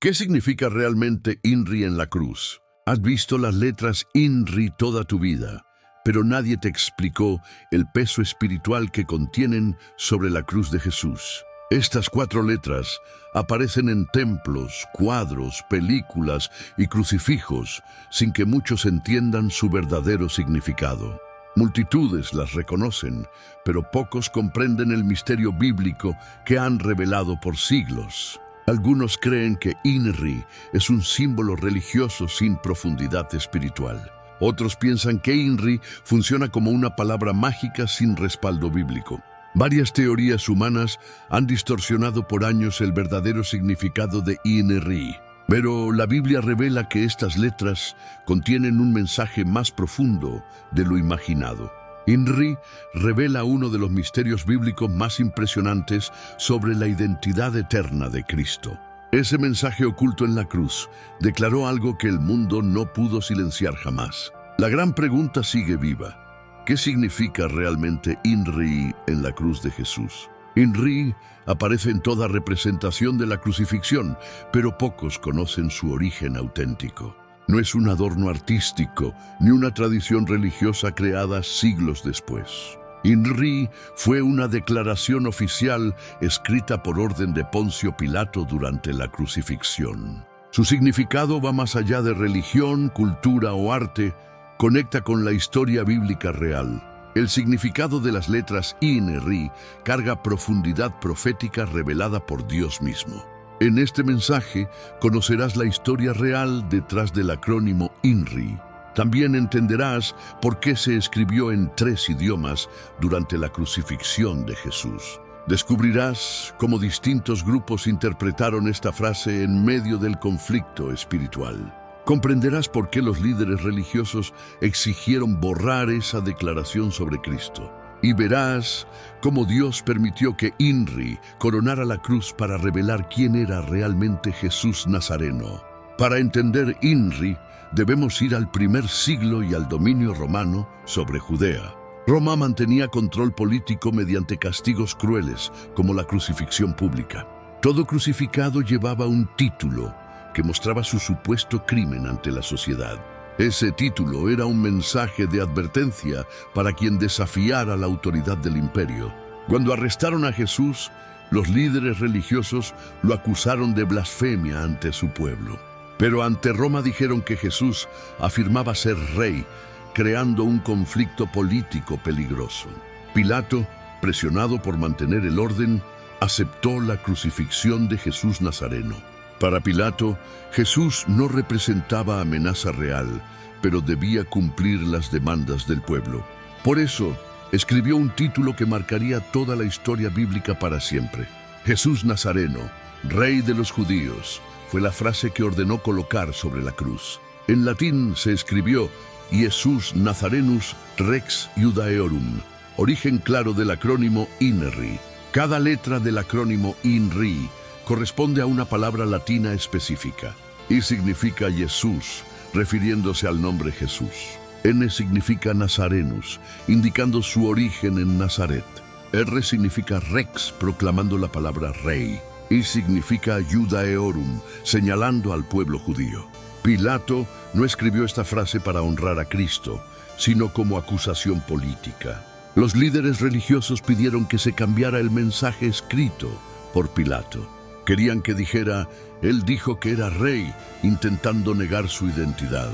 ¿Qué significa realmente INRI en la cruz? Has visto las letras INRI toda tu vida, pero nadie te explicó el peso espiritual que contienen sobre la cruz de Jesús. Estas 4 letras aparecen en templos, cuadros, películas y crucifijos sin que muchos entiendan su verdadero significado. Multitudes las reconocen, pero pocos comprenden el misterio bíblico que han revelado por siglos. Algunos creen que INRI es un símbolo religioso sin profundidad espiritual. Otros piensan que INRI funciona como una palabra mágica sin respaldo bíblico. Varias teorías humanas han distorsionado por años el verdadero significado de INRI, pero la Biblia revela que estas letras contienen un mensaje más profundo de lo imaginado. INRI revela uno de los misterios bíblicos más impresionantes sobre la identidad eterna de Cristo. Ese mensaje oculto en la cruz declaró algo que el mundo no pudo silenciar jamás. La gran pregunta sigue viva. ¿Qué significa realmente INRI en la cruz de Jesús? INRI aparece en toda representación de la crucifixión, pero pocos conocen su origen auténtico. No es un adorno artístico, ni una tradición religiosa creada siglos después. INRI fue una declaración oficial escrita por orden de Poncio Pilato durante la crucifixión. Su significado va más allá de religión, cultura o arte, conecta con la historia bíblica real. El significado de las letras INRI carga profundidad profética revelada por Dios mismo. En este mensaje conocerás la historia real detrás del acrónimo INRI. También entenderás por qué se escribió en 3 idiomas durante la crucifixión de Jesús. Descubrirás cómo distintos grupos interpretaron esta frase en medio del conflicto espiritual. Comprenderás por qué los líderes religiosos exigieron borrar esa declaración sobre Cristo. Y verás cómo Dios permitió que INRI coronara la cruz para revelar quién era realmente Jesús Nazareno. Para entender INRI, debemos ir al primer siglo y al dominio romano sobre Judea. Roma mantenía control político mediante castigos crueles, como la crucifixión pública. Todo crucificado llevaba un título que mostraba su supuesto crimen ante la sociedad. Ese título era un mensaje de advertencia para quien desafiara la autoridad del imperio. Cuando arrestaron a Jesús, los líderes religiosos lo acusaron de blasfemia ante su pueblo. Pero ante Roma dijeron que Jesús afirmaba ser rey, creando un conflicto político peligroso. Pilato, presionado por mantener el orden, aceptó la crucifixión de Jesús Nazareno. Para Pilato, Jesús no representaba amenaza real, pero debía cumplir las demandas del pueblo. Por eso, escribió un título que marcaría toda la historia bíblica para siempre. Jesús Nazareno, Rey de los Judíos, fue la frase que ordenó colocar sobre la cruz. En latín se escribió Iesus Nazarenus Rex Judaeorum, origen claro del acrónimo INRI. Cada letra del acrónimo INRI corresponde a una palabra latina específica. I significa Jesús, refiriéndose al nombre Jesús. N significa Nazarenus, indicando su origen en Nazaret. R significa Rex, proclamando la palabra rey. I significa Judaeorum, señalando al pueblo judío. Pilato no escribió esta frase para honrar a Cristo, sino como acusación política. Los líderes religiosos pidieron que se cambiara el mensaje escrito por Pilato. Querían que dijera, él dijo que era rey, intentando negar su identidad.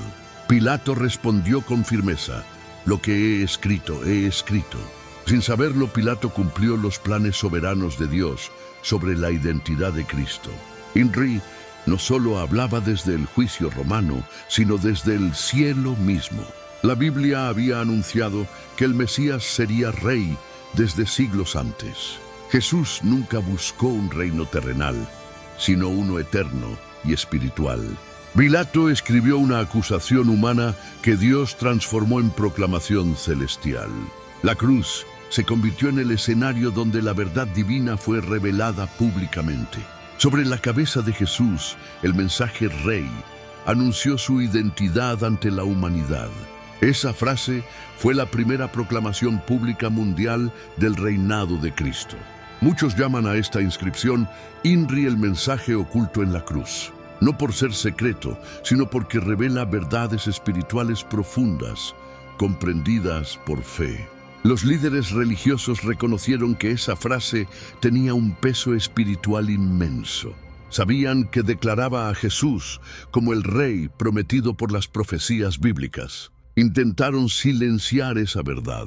Pilato respondió con firmeza, lo que he escrito, he escrito. Sin saberlo, Pilato cumplió los planes soberanos de Dios sobre la identidad de Cristo. INRI no solo hablaba desde el juicio romano, sino desde el cielo mismo. La Biblia había anunciado que el Mesías sería rey desde siglos antes. Jesús nunca buscó un reino terrenal, sino uno eterno y espiritual. Pilato escribió una acusación humana que Dios transformó en proclamación celestial. La cruz se convirtió en el escenario donde la verdad divina fue revelada públicamente. Sobre la cabeza de Jesús, el mensaje rey anunció su identidad ante la humanidad. Esa frase fue la primera proclamación pública mundial del reinado de Cristo. Muchos llaman a esta inscripción INRI, el mensaje oculto en la cruz. no por ser secreto, sino porque revela verdades espirituales profundas, comprendidas por fe. Los líderes religiosos reconocieron que esa frase tenía un peso espiritual inmenso. Sabían que declaraba a Jesús como el rey prometido por las profecías bíblicas. Intentaron silenciar esa verdad,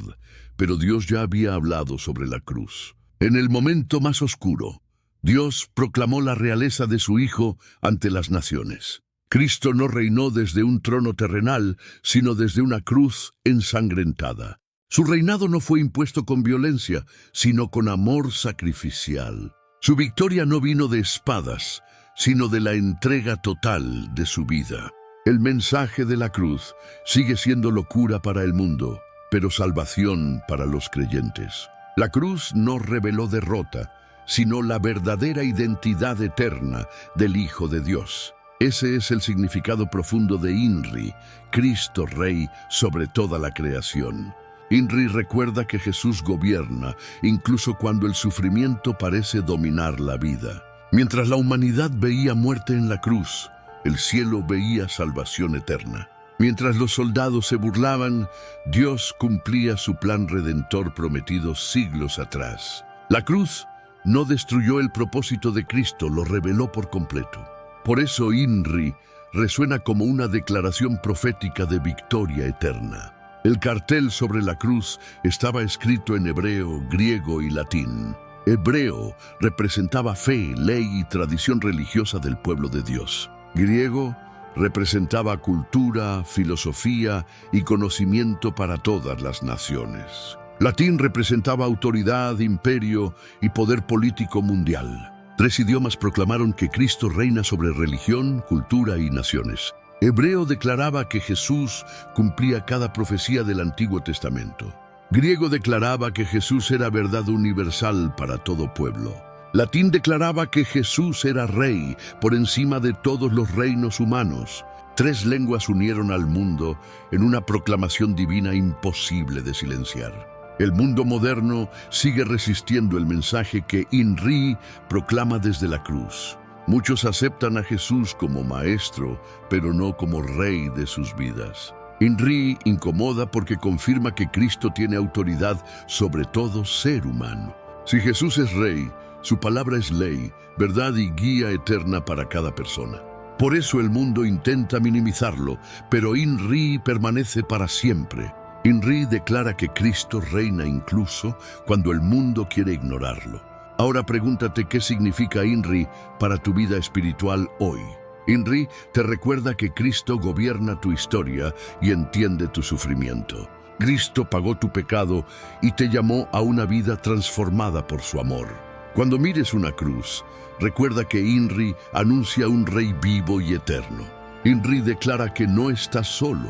pero Dios ya había hablado sobre la cruz. En el momento más oscuro, Dios proclamó la realeza de su Hijo ante las naciones. Cristo no reinó desde un trono terrenal, sino desde una cruz ensangrentada. Su reinado no fue impuesto con violencia, sino con amor sacrificial. Su victoria no vino de espadas, sino de la entrega total de su vida. El mensaje de la cruz sigue siendo locura para el mundo, pero salvación para los creyentes. La cruz no reveló derrota, sino la verdadera identidad eterna del Hijo de Dios. Ese es el significado profundo de INRI, Cristo Rey sobre toda la creación. INRI recuerda que Jesús gobierna, incluso cuando el sufrimiento parece dominar la vida. Mientras la humanidad veía muerte en la cruz, el cielo veía salvación eterna. Mientras los soldados se burlaban, Dios cumplía su plan redentor prometido siglos atrás. La cruz no destruyó el propósito de Cristo, lo reveló por completo. Por eso INRI resuena como una declaración profética de victoria eterna. El cartel sobre la cruz estaba escrito en hebreo, griego y latín. Hebreo representaba fe, ley y tradición religiosa del pueblo de Dios. Griego representaba cultura, filosofía y conocimiento para todas las naciones. Latín representaba autoridad, imperio y poder político mundial. 3 idiomas proclamaron que Cristo reina sobre religión, cultura y naciones. Hebreo declaraba que Jesús cumplía cada profecía del Antiguo Testamento. Griego declaraba que Jesús era verdad universal para todo pueblo. Latín declaraba que Jesús era rey por encima de todos los reinos humanos. 3 lenguas unieron al mundo en una proclamación divina imposible de silenciar. El mundo moderno sigue resistiendo el mensaje que INRI proclama desde la cruz. Muchos aceptan a Jesús como maestro, pero no como rey de sus vidas. INRI incomoda porque confirma que Cristo tiene autoridad sobre todo ser humano. Si Jesús es rey, su palabra es ley, verdad y guía eterna para cada persona. Por eso el mundo intenta minimizarlo, pero INRI permanece para siempre. INRI declara que Cristo reina incluso cuando el mundo quiere ignorarlo. Ahora pregúntate qué significa INRI para tu vida espiritual hoy. INRI te recuerda que Cristo gobierna tu historia y entiende tu sufrimiento. Cristo pagó tu pecado y te llamó a una vida transformada por su amor. Cuando mires una cruz, recuerda que INRI anuncia un Rey vivo y eterno. INRI declara que no estás solo,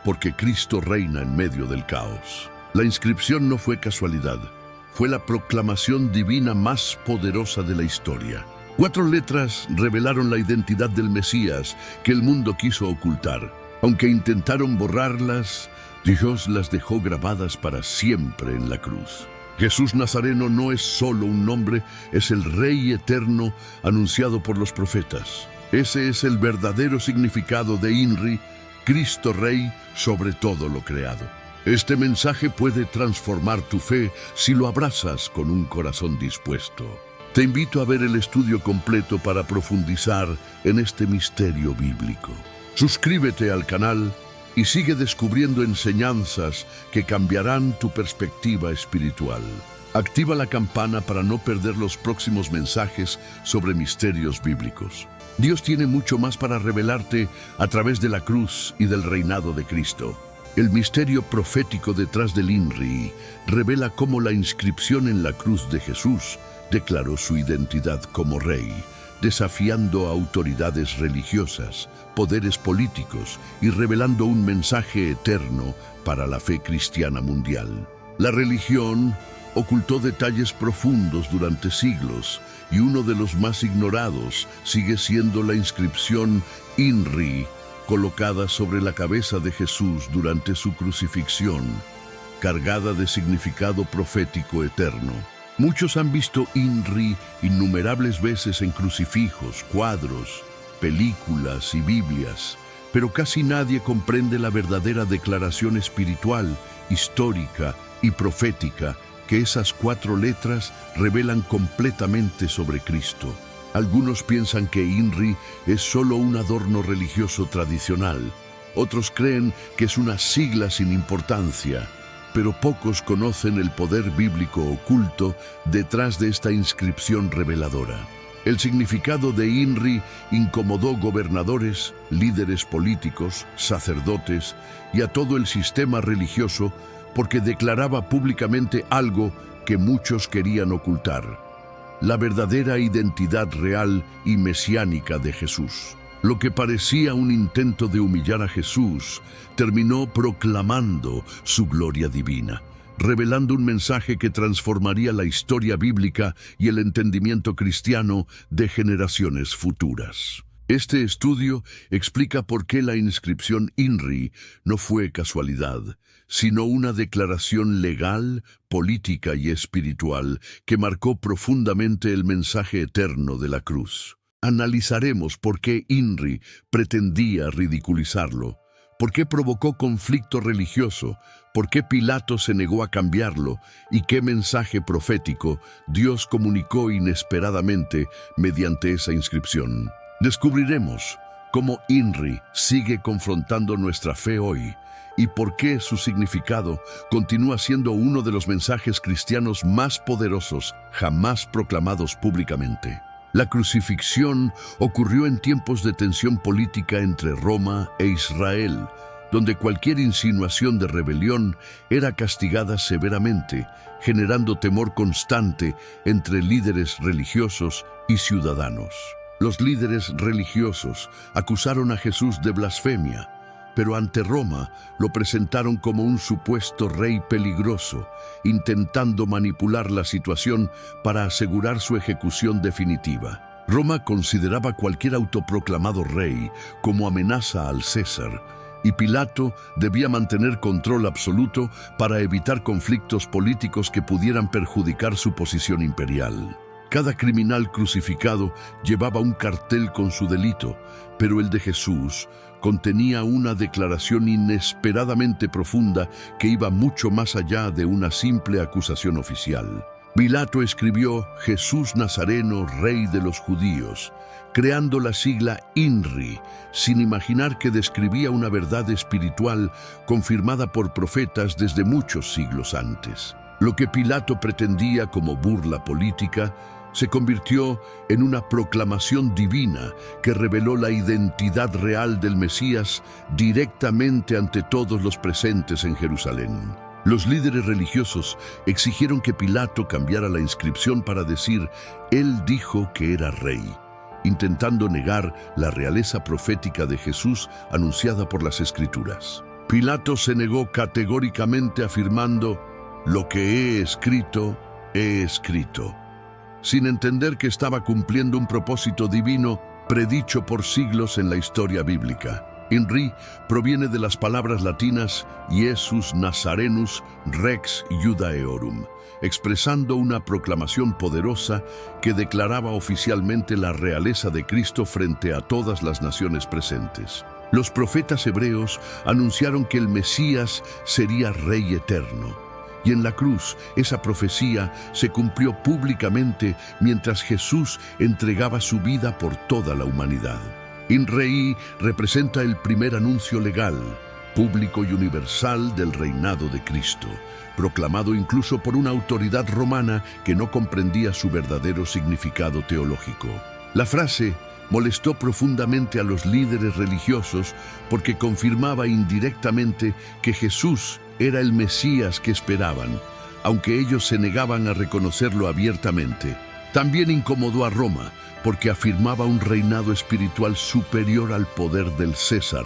porque Cristo reina en medio del caos. La inscripción no fue casualidad. Fue la proclamación divina más poderosa de la historia. 4 letras revelaron la identidad del Mesías que el mundo quiso ocultar. Aunque intentaron borrarlas, Dios las dejó grabadas para siempre en la cruz. Jesús Nazareno no es solo un nombre, es el Rey eterno anunciado por los profetas. Ese es el verdadero significado de INRI, Cristo Rey sobre todo lo creado. Este mensaje puede transformar tu fe si lo abrazas con un corazón dispuesto. Te invito a ver el estudio completo para profundizar en este misterio bíblico. Suscríbete al canal y sigue descubriendo enseñanzas que cambiarán tu perspectiva espiritual. Activa la campana para no perder los próximos mensajes sobre misterios bíblicos. Dios tiene mucho más para revelarte a través de la cruz y del reinado de Cristo. El misterio profético detrás del INRI revela cómo la inscripción en la cruz de Jesús declaró su identidad como rey, desafiando a autoridades religiosas, poderes políticos y revelando un mensaje eterno para la fe cristiana mundial. La religión ocultó detalles profundos durante siglos y uno de los más ignorados sigue siendo la inscripción INRI, colocada sobre la cabeza de Jesús durante su crucifixión, cargada de significado profético eterno. Muchos han visto INRI innumerables veces en crucifijos, cuadros películas y Biblias, pero casi nadie comprende la verdadera declaración espiritual, histórica y profética que esas 4 letras revelan completamente sobre Cristo. Algunos piensan que INRI es solo un adorno religioso tradicional. Otros creen que es una sigla sin importancia, pero pocos conocen el poder bíblico oculto detrás de esta inscripción reveladora. El significado de INRI incomodó gobernadores, líderes políticos, sacerdotes y a todo el sistema religioso porque declaraba públicamente algo que muchos querían ocultar: la verdadera identidad real y mesiánica de Jesús. Lo que parecía un intento de humillar a Jesús terminó proclamando su gloria divina, revelando un mensaje que transformaría la historia bíblica y el entendimiento cristiano de generaciones futuras. Este estudio explica por qué la inscripción INRI no fue casualidad, sino una declaración legal, política y espiritual que marcó profundamente el mensaje eterno de la cruz. Analizaremos por qué INRI pretendía ridiculizarlo, por qué provocó conflicto religioso, por qué Pilato se negó a cambiarlo y qué mensaje profético Dios comunicó inesperadamente mediante esa inscripción. Descubriremos cómo INRI sigue confrontando nuestra fe hoy y por qué su significado continúa siendo uno de los mensajes cristianos más poderosos jamás proclamados públicamente. La crucifixión ocurrió en tiempos de tensión política entre Roma e Israel, donde cualquier insinuación de rebelión era castigada severamente, generando temor constante entre líderes religiosos y ciudadanos. Los líderes religiosos acusaron a Jesús de blasfemia, pero ante Roma lo presentaron como un supuesto rey peligroso, intentando manipular la situación para asegurar su ejecución definitiva. Roma consideraba cualquier autoproclamado rey como amenaza al César, y Pilato debía mantener control absoluto para evitar conflictos políticos que pudieran perjudicar su posición imperial. Cada criminal crucificado llevaba un cartel con su delito, pero el de Jesús contenía una declaración inesperadamente profunda que iba mucho más allá de una simple acusación oficial. Pilato escribió Jesús Nazareno, Rey de los Judíos, creando la sigla INRI, sin imaginar que describía una verdad espiritual confirmada por profetas desde muchos siglos antes. Lo que Pilato pretendía como burla política se convirtió en una proclamación divina que reveló la identidad real del Mesías directamente ante todos los presentes en Jerusalén. Los líderes religiosos exigieron que Pilato cambiara la inscripción para decir «Él dijo que era rey», intentando negar la realeza profética de Jesús anunciada por las Escrituras. Pilato se negó categóricamente afirmando «Lo que he escrito, sin entender que estaba cumpliendo un propósito divino predicho por siglos en la historia bíblica. INRI proviene de las palabras latinas Iesus Nazarenus Rex Judaeorum, expresando una proclamación poderosa que declaraba oficialmente la realeza de Cristo frente a todas las naciones presentes. Los profetas hebreos anunciaron que el Mesías sería Rey eterno. Y en la cruz, esa profecía se cumplió públicamente mientras Jesús entregaba su vida por toda la humanidad. INRI representa el primer anuncio legal, público y universal del reinado de Cristo, proclamado incluso por una autoridad romana que no comprendía su verdadero significado teológico. La frase molestó profundamente a los líderes religiosos porque confirmaba indirectamente que Jesús era el Mesías que esperaban, aunque ellos se negaban a reconocerlo abiertamente. También incomodó a Roma, porque afirmaba un reinado espiritual superior al poder del César,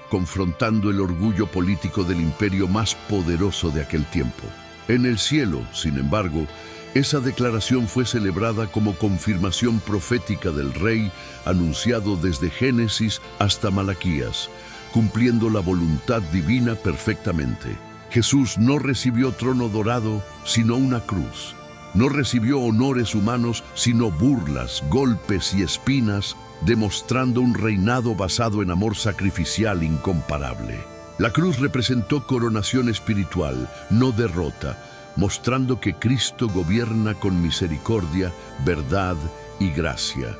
confrontando el orgullo político del imperio más poderoso de aquel tiempo. En el cielo, sin embargo, esa declaración fue celebrada como confirmación profética del Rey, anunciado desde Génesis hasta Malaquías, cumpliendo la voluntad divina perfectamente. Jesús no recibió trono dorado, sino una cruz. No recibió honores humanos, sino burlas, golpes y espinas demostrando un reinado basado en amor sacrificial incomparable. La cruz representó coronación espiritual, no derrota, mostrando que Cristo gobierna con misericordia, verdad y gracia,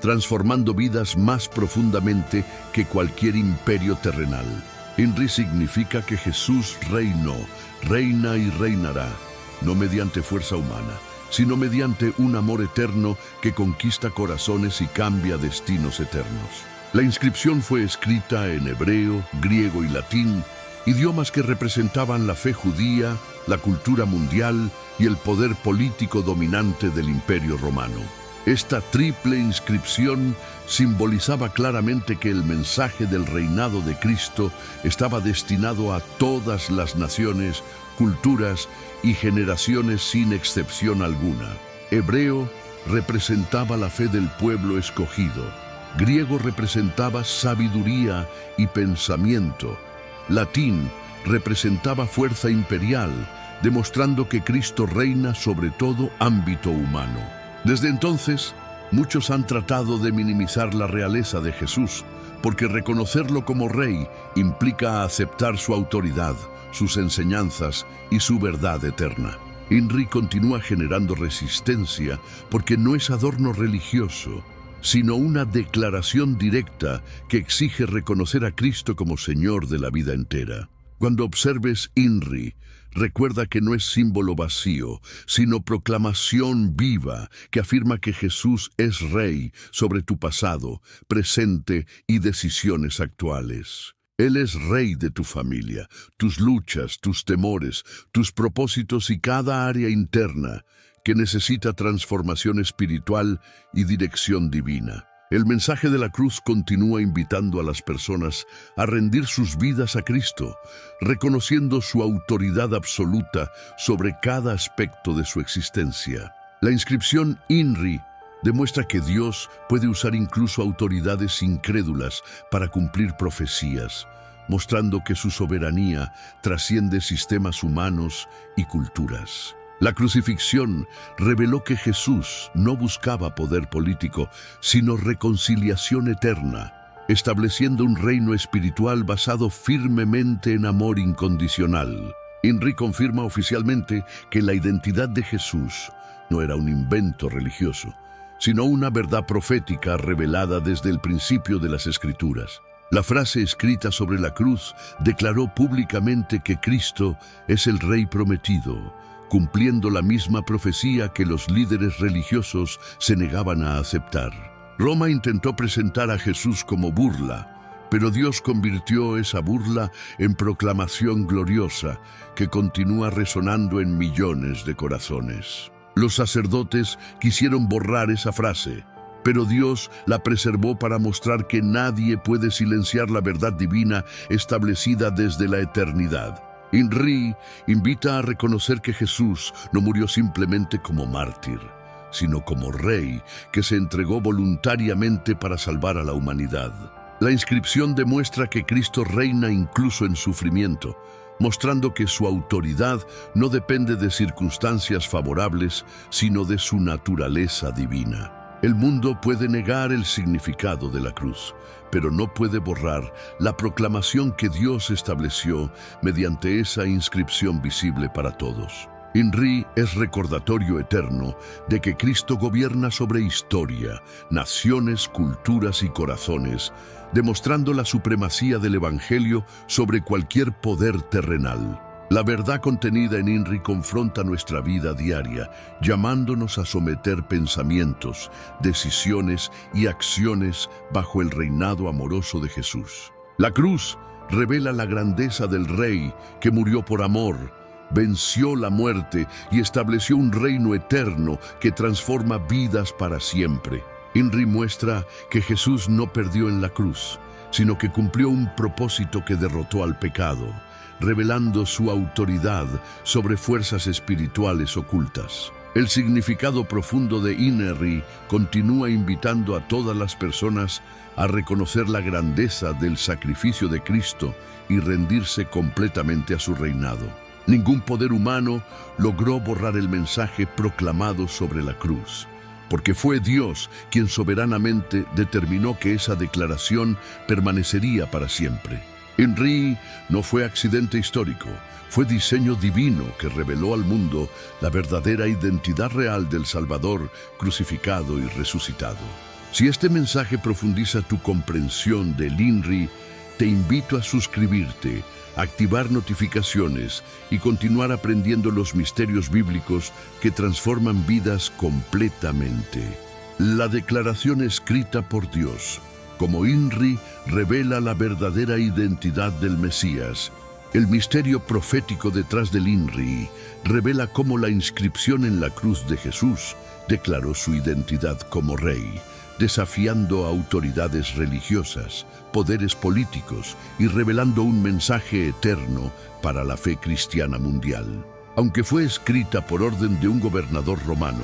transformando vidas más profundamente que cualquier imperio terrenal. INRI significa que Jesús reinó, reina y reinará, no mediante fuerza humana, sino mediante un amor eterno que conquista corazones y cambia destinos eternos. La inscripción fue escrita en hebreo, griego y latín, idiomas que representaban la fe judía, la cultura mundial y el poder político dominante del Imperio Romano. Esta triple inscripción simbolizaba claramente que el mensaje del reinado de Cristo estaba destinado a todas las naciones, culturas y generaciones sin excepción alguna. Hebreo representaba la fe del pueblo escogido. Griego representaba sabiduría y pensamiento. Latín representaba fuerza imperial, demostrando que Cristo reina sobre todo ámbito humano. Desde entonces, muchos han tratado de minimizar la realeza de Jesús, porque reconocerlo como rey implica aceptar su autoridad, sus enseñanzas y su verdad eterna. INRI continúa generando resistencia porque no es adorno religioso, sino una declaración directa que exige reconocer a Cristo como Señor de la vida entera. Cuando observes INRI, recuerda que no es símbolo vacío, sino proclamación viva que afirma que Jesús es Rey sobre tu pasado, presente y decisiones actuales. Él es Rey de tu familia, tus luchas, tus temores, tus propósitos y cada área interna que necesita transformación espiritual y dirección divina. El mensaje de la cruz continúa invitando a las personas a rendir sus vidas a Cristo, reconociendo su autoridad absoluta sobre cada aspecto de su existencia. La inscripción INRI demuestra que Dios puede usar incluso autoridades incrédulas para cumplir profecías, mostrando que su soberanía trasciende sistemas humanos y culturas. La crucifixión reveló que Jesús no buscaba poder político, sino reconciliación eterna, estableciendo un reino espiritual basado firmemente en amor incondicional. INRI confirma oficialmente que la identidad de Jesús no era un invento religioso, sino una verdad profética revelada desde el principio de las Escrituras. La frase escrita sobre la cruz declaró públicamente que Cristo es el Rey prometido, cumpliendo la misma profecía que los líderes religiosos se negaban a aceptar. Roma intentó presentar a Jesús como burla, pero Dios convirtió esa burla en proclamación gloriosa que continúa resonando en millones de corazones. Los sacerdotes quisieron borrar esa frase, pero Dios la preservó para mostrar que nadie puede silenciar la verdad divina establecida desde la eternidad. INRI invita a reconocer que Jesús no murió simplemente como mártir, sino como Rey que se entregó voluntariamente para salvar a la humanidad. La inscripción demuestra que Cristo reina incluso en sufrimiento, mostrando que su autoridad no depende de circunstancias favorables, sino de su naturaleza divina. El mundo puede negar el significado de la cruz, pero no puede borrar la proclamación que Dios estableció mediante esa inscripción visible para todos. INRI es recordatorio eterno de que Cristo gobierna sobre historia, naciones, culturas y corazones, demostrando la supremacía del Evangelio sobre cualquier poder terrenal. La verdad contenida en INRI confronta nuestra vida diaria, llamándonos a someter pensamientos, decisiones y acciones bajo el reinado amoroso de Jesús. La cruz revela la grandeza del Rey que murió por amor, venció la muerte y estableció un reino eterno que transforma vidas para siempre. INRI muestra que Jesús no perdió en la cruz, sino que cumplió un propósito que derrotó al pecado, revelando su autoridad sobre fuerzas espirituales ocultas. El significado profundo de INRI continúa invitando a todas las personas a reconocer la grandeza del sacrificio de Cristo y rendirse completamente a su reinado. Ningún poder humano logró borrar el mensaje proclamado sobre la cruz. porque fue Dios quien soberanamente determinó que esa declaración permanecería para siempre. Henry no fue accidente histórico, fue diseño divino que reveló al mundo la verdadera identidad real del Salvador crucificado y resucitado. Si este mensaje profundiza tu comprensión del INRI, te invito a suscribirte, activar notificaciones y continuar aprendiendo los misterios bíblicos que transforman vidas completamente. La declaración escrita por Dios, como INRI, revela la verdadera identidad del Mesías. El misterio profético detrás del INRI revela cómo la inscripción en la cruz de Jesús declaró su identidad como rey, desafiando a autoridades religiosas, poderes políticos y revelando un mensaje eterno para la fe cristiana mundial. Aunque fue escrita por orden de un gobernador romano,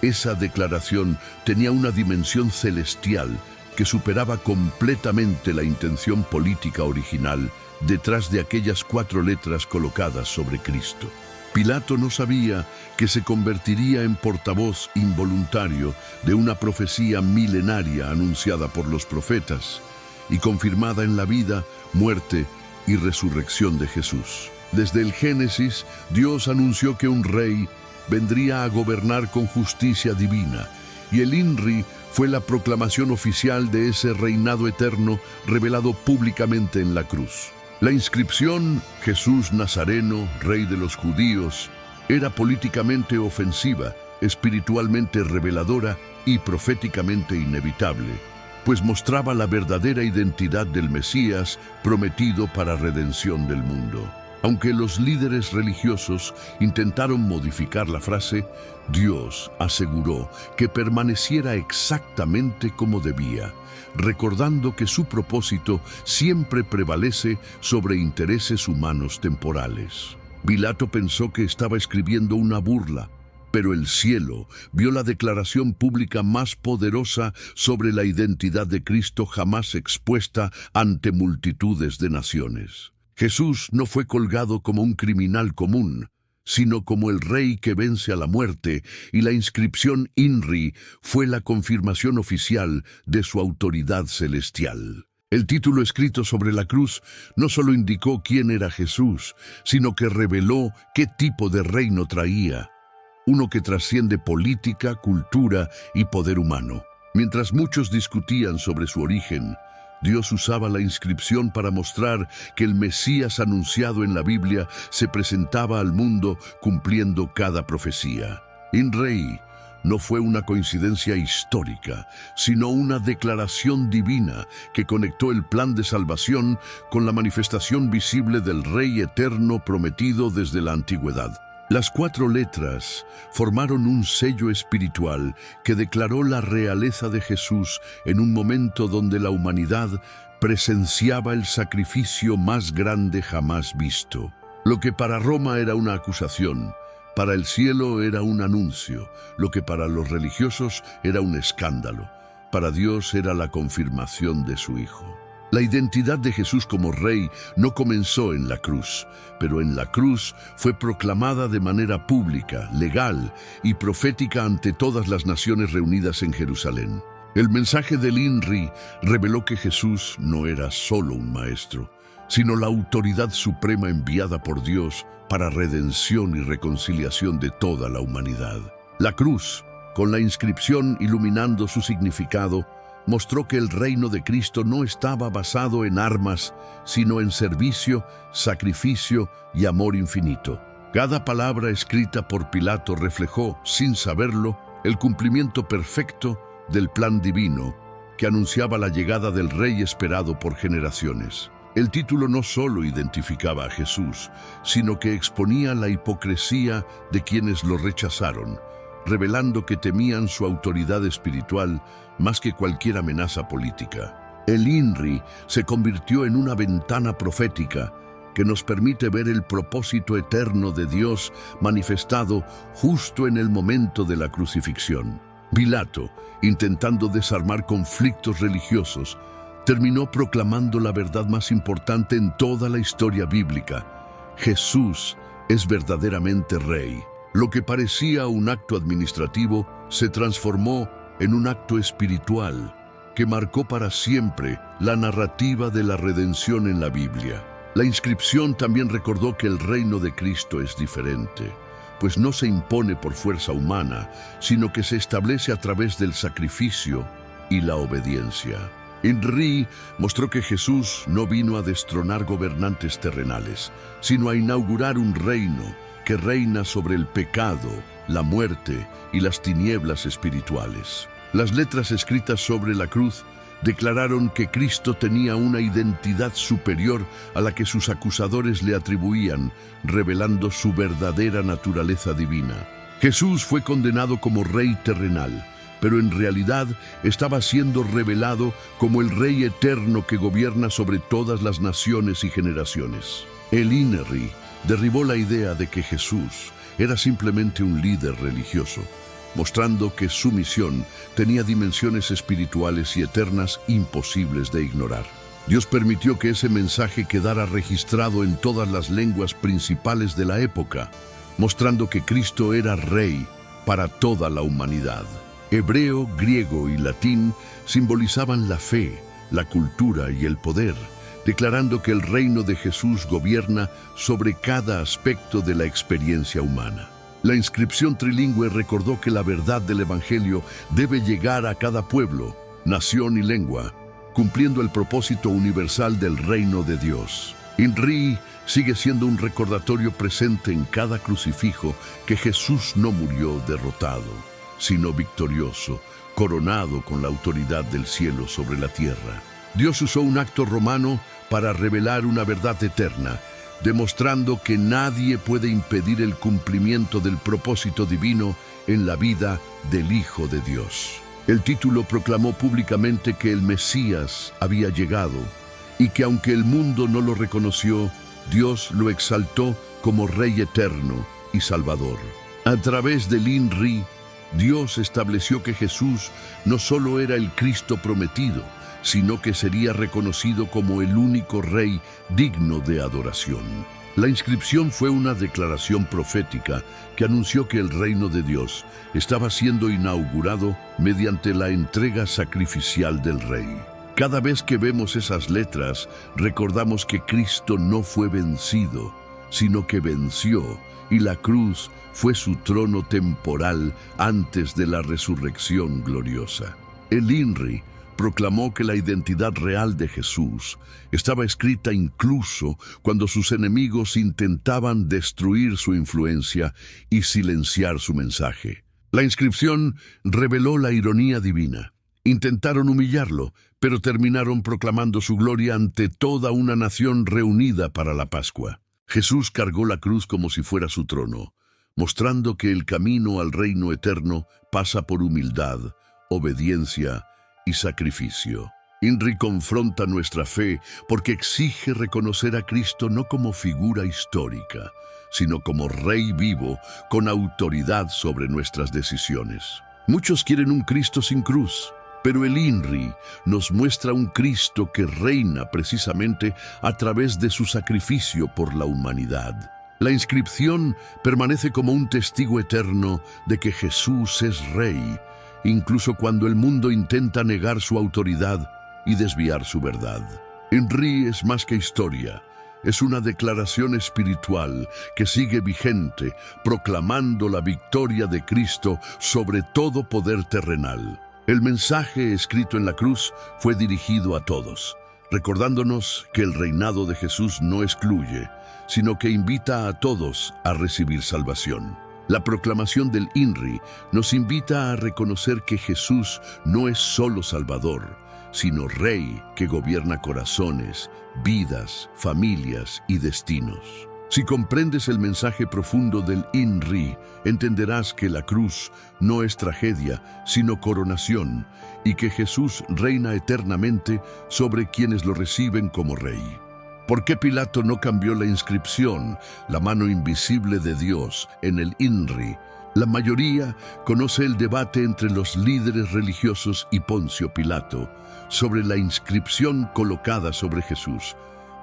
esa declaración tenía una dimensión celestial que superaba completamente la intención política original detrás de aquellas 4 letras colocadas sobre Cristo. Pilato no sabía que se convertiría en portavoz involuntario de una profecía milenaria anunciada por los profetas y confirmada en la vida, muerte y resurrección de Jesús. Desde el Génesis, Dios anunció que un rey vendría a gobernar con justicia divina, y el INRI fue la proclamación oficial de ese reinado eterno revelado públicamente en la cruz. La inscripción Jesús Nazareno, Rey de los Judíos, era políticamente ofensiva, espiritualmente reveladora y proféticamente inevitable, pues mostraba la verdadera identidad del Mesías prometido para redención del mundo. Aunque los líderes religiosos intentaron modificar la frase, Dios aseguró que permaneciera exactamente como debía, recordando que su propósito siempre prevalece sobre intereses humanos temporales. Pilato pensó que estaba escribiendo una burla, pero el cielo vio la declaración pública más poderosa sobre la identidad de Cristo jamás expuesta ante multitudes de naciones. Jesús no fue colgado como un criminal común, sino como el rey que vence a la muerte, y la inscripción INRI fue la confirmación oficial de su autoridad celestial. El título escrito sobre la cruz no solo indicó quién era Jesús, sino que reveló qué tipo de reino traía, uno que trasciende política, cultura y poder humano. Mientras muchos discutían sobre su origen, Dios usaba la inscripción para mostrar que el Mesías anunciado en la Biblia se presentaba al mundo cumpliendo cada profecía. INRI no fue una coincidencia histórica, sino una declaración divina que conectó el plan de salvación con la manifestación visible del Rey eterno prometido desde la antigüedad. Las 4 letras formaron un sello espiritual que declaró la realeza de Jesús en un momento donde la humanidad presenciaba el sacrificio más grande jamás visto. Lo que para Roma era una acusación, para el cielo era un anuncio. Lo que para los religiosos era un escándalo, para Dios era la confirmación de su Hijo. La identidad de Jesús como Rey no comenzó en la cruz, pero en la cruz fue proclamada de manera pública, legal y profética ante todas las naciones reunidas en Jerusalén. El mensaje del INRI reveló que Jesús no era solo un maestro, sino la autoridad suprema enviada por Dios para redención y reconciliación de toda la humanidad. La cruz, con la inscripción iluminando su significado, mostró que el reino de Cristo no estaba basado en armas, sino en servicio, sacrificio y amor infinito. Cada palabra escrita por Pilato reflejó, sin saberlo, el cumplimiento perfecto del plan divino que anunciaba la llegada del Rey esperado por generaciones. El título no solo identificaba a Jesús, sino que exponía la hipocresía de quienes lo rechazaron, revelando que temían su autoridad espiritual más que cualquier amenaza política. El INRI se convirtió en una ventana profética que nos permite ver el propósito eterno de Dios manifestado justo en el momento de la crucifixión. Pilato, intentando desarmar conflictos religiosos, terminó proclamando la verdad más importante en toda la historia bíblica: Jesús es verdaderamente Rey. Lo que parecía un acto administrativo se transformó en un acto espiritual que marcó para siempre la narrativa de la redención en la Biblia. La inscripción también recordó que el reino de Cristo es diferente, pues no se impone por fuerza humana, sino que se establece a través del sacrificio y la obediencia. Henry mostró que Jesús no vino a destronar gobernantes terrenales, sino a inaugurar un reino que reina sobre el pecado, la muerte y las tinieblas espirituales. Las letras escritas sobre la cruz declararon que Cristo tenía una identidad superior a la que sus acusadores le atribuían, revelando su verdadera naturaleza divina. Jesús fue condenado como rey terrenal, pero en realidad estaba siendo revelado como el Rey eterno que gobierna sobre todas las naciones y generaciones. El INRI derribó la idea de que Jesús era simplemente un líder religioso, mostrando que su misión tenía dimensiones espirituales y eternas imposibles de ignorar. Dios permitió que ese mensaje quedara registrado en todas las lenguas principales de la época, mostrando que Cristo era Rey para toda la humanidad. Hebreo, griego y latín simbolizaban la fe, la cultura y el poder, declarando que el reino de Jesús gobierna sobre cada aspecto de la experiencia humana. La inscripción trilingüe recordó que la verdad del Evangelio debe llegar a cada pueblo, nación y lengua, cumpliendo el propósito universal del reino de Dios. Henry sigue siendo un recordatorio presente en cada crucifijo que Jesús no murió derrotado, sino victorioso, coronado con la autoridad del cielo sobre la tierra. Dios usó un acto romano para revelar una verdad eterna, demostrando que nadie puede impedir el cumplimiento del propósito divino en la vida del Hijo de Dios. El título proclamó públicamente que el Mesías había llegado y que aunque el mundo no lo reconoció, Dios lo exaltó como Rey eterno y Salvador. A través del INRI, Dios estableció que Jesús no solo era el Cristo prometido, sino que sería reconocido como el único Rey digno de adoración. La inscripción fue una declaración profética que anunció que el reino de Dios estaba siendo inaugurado mediante la entrega sacrificial del Rey. Cada vez que vemos esas letras, recordamos que Cristo no fue vencido, sino que venció, y la cruz fue su trono temporal antes de la resurrección gloriosa. El INRI proclamó que la identidad real de Jesús estaba escrita incluso cuando sus enemigos intentaban destruir su influencia y silenciar su mensaje. La inscripción reveló la ironía divina. Intentaron humillarlo, pero terminaron proclamando su gloria ante toda una nación reunida para la Pascua. Jesús cargó la cruz como si fuera su trono, mostrando que el camino al reino eterno pasa por humildad, obediencia y sacrificio. INRI confronta nuestra fe porque exige reconocer a Cristo no como figura histórica, sino como Rey vivo con autoridad sobre nuestras decisiones. Muchos quieren un Cristo sin cruz, pero el INRI nos muestra un Cristo que reina precisamente a través de su sacrificio por la humanidad. La inscripción permanece como un testigo eterno de que Jesús es Rey, incluso cuando el mundo intenta negar su autoridad y desviar su verdad. INRI es más que historia, es una declaración espiritual que sigue vigente, proclamando la victoria de Cristo sobre todo poder terrenal. El mensaje escrito en la cruz fue dirigido a todos, recordándonos que el reinado de Jesús no excluye, sino que invita a todos a recibir salvación. La proclamación del INRI nos invita a reconocer que Jesús no es solo Salvador, sino Rey que gobierna corazones, vidas, familias y destinos. Si comprendes el mensaje profundo del INRI, entenderás que la cruz no es tragedia, sino coronación, y que Jesús reina eternamente sobre quienes lo reciben como Rey. ¿Por qué Pilato no cambió la inscripción, la mano invisible de Dios, en el INRI? La mayoría conoce el debate entre los líderes religiosos y Poncio Pilato sobre la inscripción colocada sobre Jesús,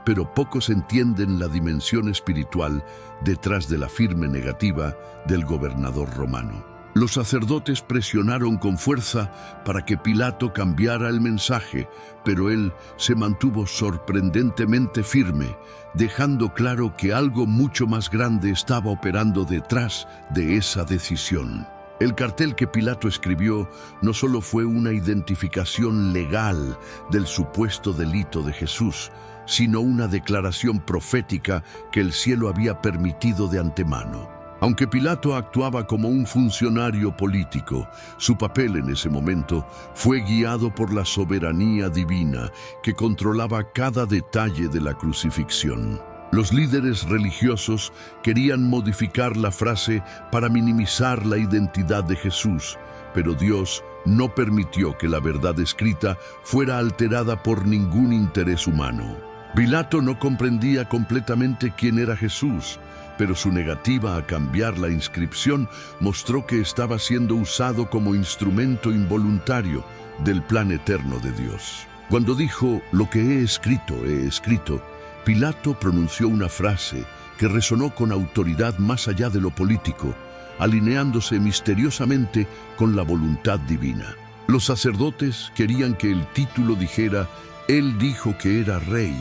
pero pocos entienden la dimensión espiritual detrás de la firme negativa del gobernador romano. Los sacerdotes presionaron con fuerza para que Pilato cambiara el mensaje, pero él se mantuvo sorprendentemente firme, dejando claro que algo mucho más grande estaba operando detrás de esa decisión. El cartel que Pilato escribió no solo fue una identificación legal del supuesto delito de Jesús, sino una declaración profética que el cielo había permitido de antemano. Aunque Pilato actuaba como un funcionario político, su papel en ese momento fue guiado por la soberanía divina que controlaba cada detalle de la crucifixión. Los líderes religiosos querían modificar la frase para minimizar la identidad de Jesús, pero Dios no permitió que la verdad escrita fuera alterada por ningún interés humano. Pilato no comprendía completamente quién era Jesús, pero su negativa a cambiar la inscripción mostró que estaba siendo usado como instrumento involuntario del plan eterno de Dios. Cuando dijo, "Lo que he escrito", Pilato pronunció una frase que resonó con autoridad más allá de lo político, alineándose misteriosamente con la voluntad divina. Los sacerdotes querían que el título dijera, "Él dijo que era rey",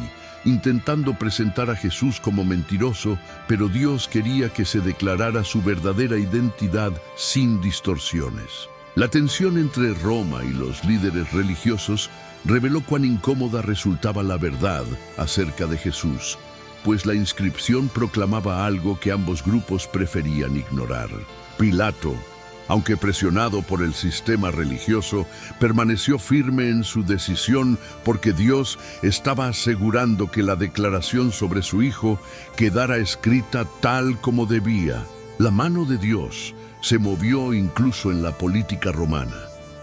intentando presentar a Jesús como mentiroso, pero Dios quería que se declarara su verdadera identidad sin distorsiones. La tensión entre Roma y los líderes religiosos reveló cuán incómoda resultaba la verdad acerca de Jesús, pues la inscripción proclamaba algo que ambos grupos preferían ignorar. Pilato, aunque presionado por el sistema religioso, permaneció firme en su decisión porque Dios estaba asegurando que la declaración sobre su hijo quedara escrita tal como debía. La mano de Dios se movió incluso en la política romana,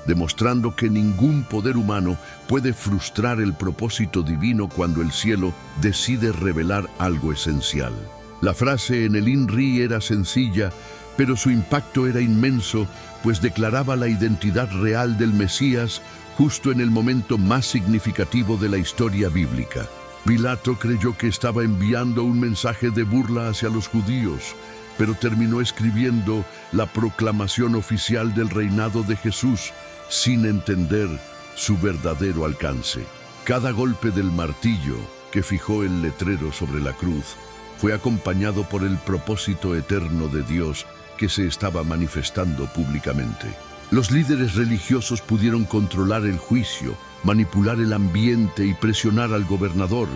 demostrando que ningún poder humano puede frustrar el propósito divino cuando el cielo decide revelar algo esencial. La frase en el INRI era sencilla, pero su impacto era inmenso, pues declaraba la identidad real del Mesías justo en el momento más significativo de la historia bíblica. Pilato creyó que estaba enviando un mensaje de burla hacia los judíos, pero terminó escribiendo la proclamación oficial del reinado de Jesús, sin entender su verdadero alcance. Cada golpe del martillo que fijó el letrero sobre la cruz fue acompañado por el propósito eterno de Dios que se estaba manifestando públicamente. Los líderes religiosos pudieron controlar el juicio, manipular el ambiente y presionar al gobernador,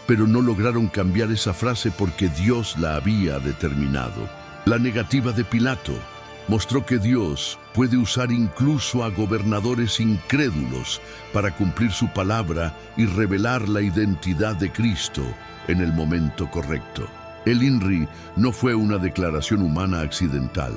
pero no lograron cambiar esa frase porque Dios la había determinado. La negativa de Pilato mostró que Dios puede usar incluso a gobernadores incrédulos para cumplir su palabra y revelar la identidad de Cristo en el momento correcto. El INRI no fue una declaración humana accidental,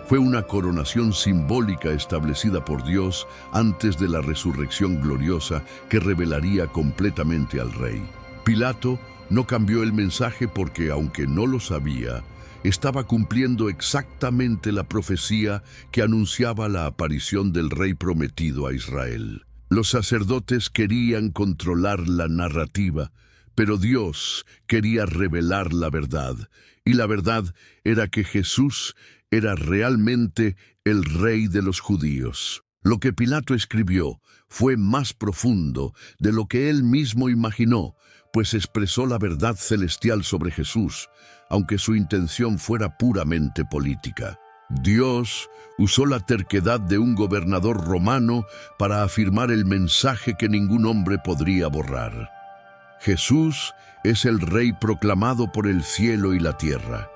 fue una coronación simbólica establecida por Dios antes de la resurrección gloriosa que revelaría completamente al Rey. Pilato no cambió el mensaje porque, aunque no lo sabía, estaba cumpliendo exactamente la profecía que anunciaba la aparición del Rey prometido a Israel. Los sacerdotes querían controlar la narrativa, pero Dios quería revelar la verdad, y la verdad era que Jesús era realmente el Rey de los judíos. Lo que Pilato escribió fue más profundo de lo que él mismo imaginó, pues expresó la verdad celestial sobre Jesús, aunque su intención fuera puramente política. Dios usó la terquedad de un gobernador romano para afirmar el mensaje que ningún hombre podría borrar. Jesús es el Rey proclamado por el cielo y la tierra.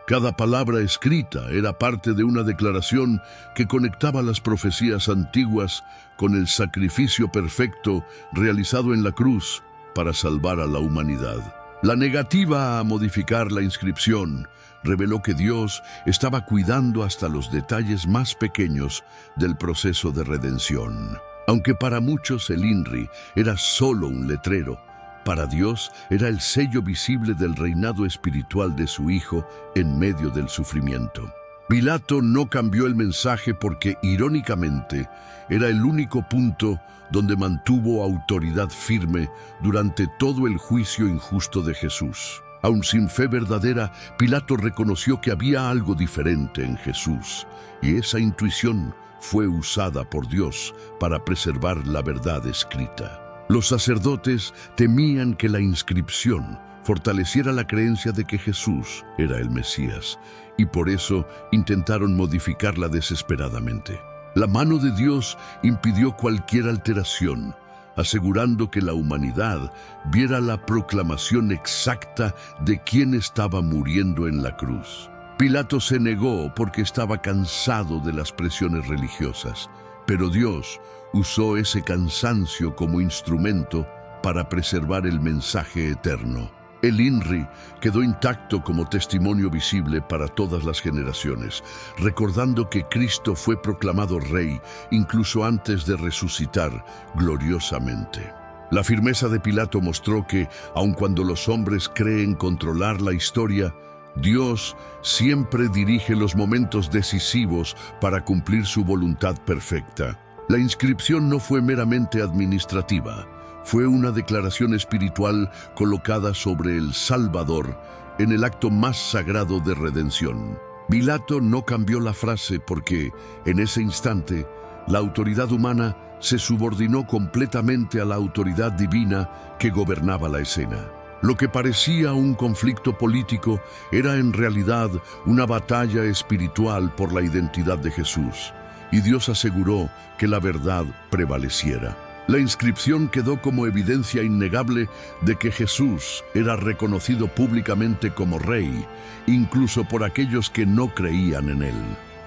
Cada palabra escrita era parte de una declaración que conectaba las profecías antiguas con el sacrificio perfecto realizado en la cruz para salvar a la humanidad. La negativa a modificar la inscripción reveló que Dios estaba cuidando hasta los detalles más pequeños del proceso de redención. Aunque para muchos el INRI era solo un letrero, para Dios era el sello visible del reinado espiritual de su Hijo en medio del sufrimiento. Pilato no cambió el mensaje porque, irónicamente, era el único punto donde mantuvo autoridad firme durante todo el juicio injusto de Jesús. Aun sin fe verdadera, Pilato reconoció que había algo diferente en Jesús, y esa intuición fue usada por Dios para preservar la verdad escrita. Los sacerdotes temían que la inscripción fortaleciera la creencia de que Jesús era el Mesías, y por eso intentaron modificarla desesperadamente. La mano de Dios impidió cualquier alteración, asegurando que la humanidad viera la proclamación exacta de quién estaba muriendo en la cruz. Pilato se negó porque estaba cansado de las presiones religiosas, pero Dios usó ese cansancio como instrumento para preservar el mensaje eterno. El INRI quedó intacto como testimonio visible para todas las generaciones, recordando que Cristo fue proclamado Rey incluso antes de resucitar gloriosamente. La firmeza de Pilato mostró que, aun cuando los hombres creen controlar la historia, Dios siempre dirige los momentos decisivos para cumplir su voluntad perfecta. La inscripción no fue meramente administrativa. Fue una declaración espiritual colocada sobre el Salvador en el acto más sagrado de redención. Pilato no cambió la frase porque, en ese instante, la autoridad humana se subordinó completamente a la autoridad divina que gobernaba la escena. Lo que parecía un conflicto político era en realidad una batalla espiritual por la identidad de Jesús, y Dios aseguró que la verdad prevaleciera. La inscripción quedó como evidencia innegable de que Jesús era reconocido públicamente como Rey, incluso por aquellos que no creían en él.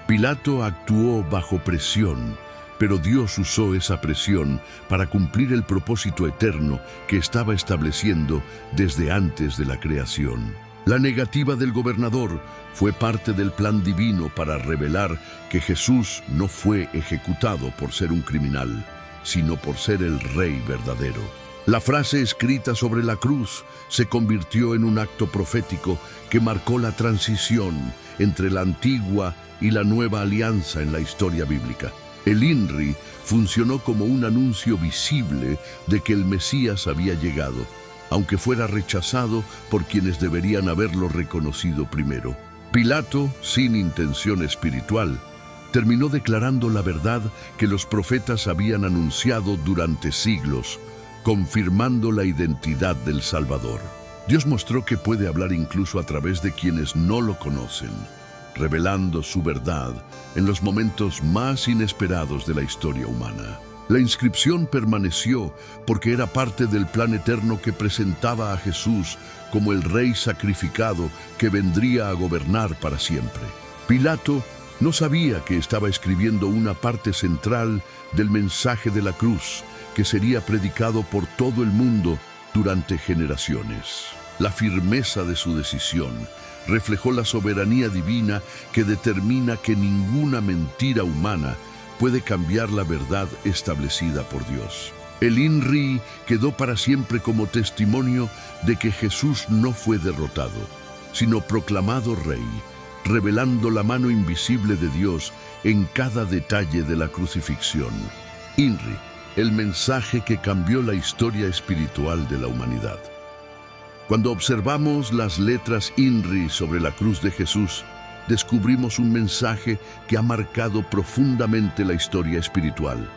Pilato actuó bajo presión, pero Dios usó esa presión para cumplir el propósito eterno que estaba estableciendo desde antes de la creación. La negativa del gobernador fue parte del plan divino para revelar que Jesús no fue ejecutado por ser un criminal, sino por ser el Rey verdadero. La frase escrita sobre la cruz se convirtió en un acto profético que marcó la transición entre la antigua y la nueva alianza en la historia bíblica. El INRI funcionó como un anuncio visible de que el Mesías había llegado, aunque fuera rechazado por quienes deberían haberlo reconocido primero. Pilato, sin intención espiritual, terminó declarando la verdad que los profetas habían anunciado durante siglos, confirmando la identidad del Salvador. Dios mostró que puede hablar incluso a través de quienes no lo conocen, revelando su verdad en los momentos más inesperados de la historia humana. La inscripción permaneció porque era parte del plan eterno que presentaba a Jesús como el Rey sacrificado que vendría a gobernar para siempre. Pilato no sabía que estaba escribiendo una parte central del mensaje de la cruz que sería predicado por todo el mundo durante generaciones. La firmeza de su decisión reflejó la soberanía divina que determina que ninguna mentira humana puede cambiar la verdad establecida por Dios. El INRI quedó para siempre como testimonio de que Jesús no fue derrotado, sino proclamado Rey, revelando la mano invisible de Dios en cada detalle de la crucifixión. INRI, el mensaje que cambió la historia espiritual de la humanidad. Cuando observamos las letras INRI sobre la cruz de Jesús, descubrimos un mensaje que ha marcado profundamente la historia espiritual,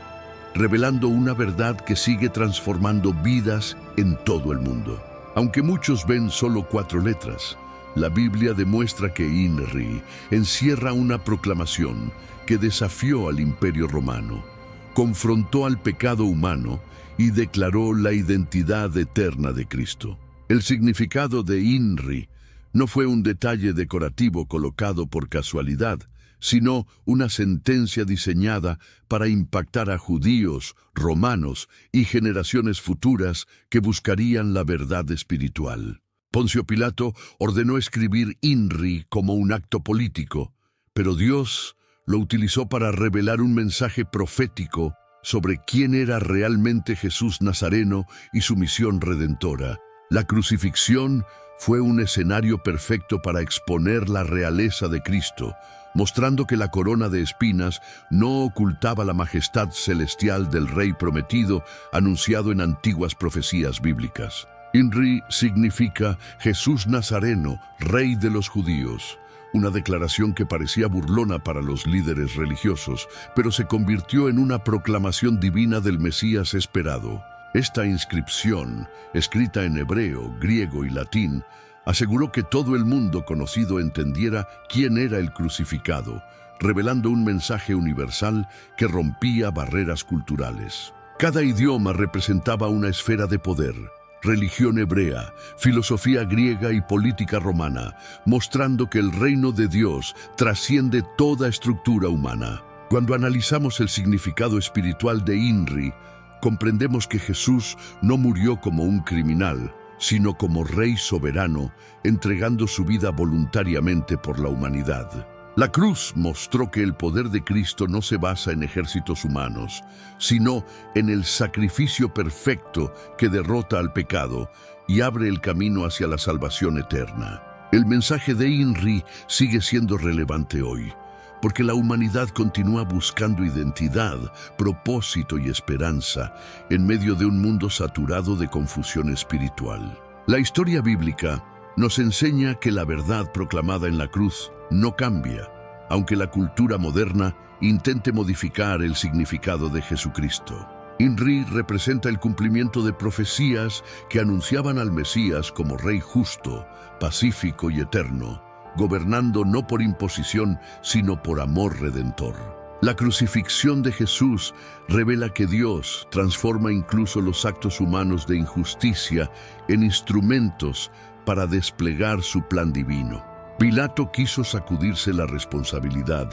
revelando una verdad que sigue transformando vidas en todo el mundo. Aunque muchos ven solo 4 letras, la Biblia demuestra que INRI encierra una proclamación que desafió al Imperio Romano, confrontó al pecado humano y declaró la identidad eterna de Cristo. El significado de INRI no fue un detalle decorativo colocado por casualidad, sino una sentencia diseñada para impactar a judíos, romanos y generaciones futuras que buscarían la verdad espiritual. Poncio Pilato ordenó escribir INRI como un acto político, pero Dios lo utilizó para revelar un mensaje profético sobre quién era realmente Jesús Nazareno y su misión redentora. La crucifixión fue un escenario perfecto para exponer la realeza de Cristo, mostrando que la corona de espinas no ocultaba la majestad celestial del Rey prometido, anunciado en antiguas profecías bíblicas. INRI significa Jesús Nazareno, Rey de los Judíos, una declaración que parecía burlona para los líderes religiosos, pero se convirtió en una proclamación divina del Mesías esperado. Esta inscripción, escrita en hebreo, griego y latín, aseguró que todo el mundo conocido entendiera quién era el crucificado, revelando un mensaje universal que rompía barreras culturales. Cada idioma representaba una esfera de poder: religión hebrea, filosofía griega y política romana, mostrando que el reino de Dios trasciende toda estructura humana. Cuando analizamos el significado espiritual de INRI, comprendemos que Jesús no murió como un criminal, sino como Rey soberano, entregando su vida voluntariamente por la humanidad. La cruz mostró que el poder de Cristo no se basa en ejércitos humanos, sino en el sacrificio perfecto que derrota al pecado y abre el camino hacia la salvación eterna. El mensaje de INRI sigue siendo relevante hoy, porque la humanidad continúa buscando identidad, propósito y esperanza en medio de un mundo saturado de confusión espiritual. La historia bíblica nos enseña que la verdad proclamada en la cruz no cambia, aunque la cultura moderna intente modificar el significado de Jesucristo. INRI representa el cumplimiento de profecías que anunciaban al Mesías como Rey justo, pacífico y eterno, gobernando no por imposición, sino por amor redentor. La crucifixión de Jesús revela que Dios transforma incluso los actos humanos de injusticia en instrumentos para desplegar su plan divino. Pilato quiso sacudirse la responsabilidad,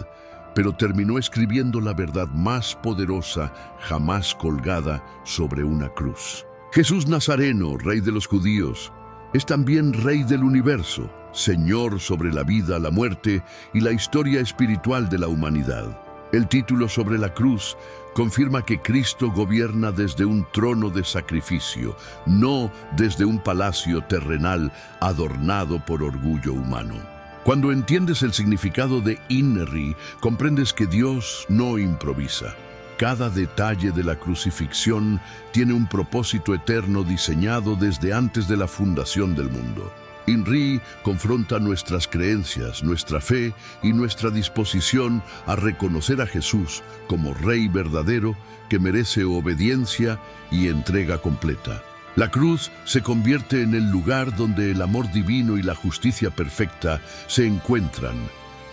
pero terminó escribiendo la verdad más poderosa jamás colgada sobre una cruz. Jesús Nazareno, Rey de los Judíos, es también Rey del universo, Señor sobre la vida, la muerte y la historia espiritual de la humanidad. El título sobre la cruz confirma que Cristo gobierna desde un trono de sacrificio, no desde un palacio terrenal adornado por orgullo humano. Cuando entiendes el significado de INRI, comprendes que Dios no improvisa. Cada detalle de la crucifixión tiene un propósito eterno diseñado desde antes de la fundación del mundo. INRI confronta nuestras creencias, nuestra fe y nuestra disposición a reconocer a Jesús como Rey verdadero que merece obediencia y entrega completa. La cruz se convierte en el lugar donde el amor divino y la justicia perfecta se encuentran,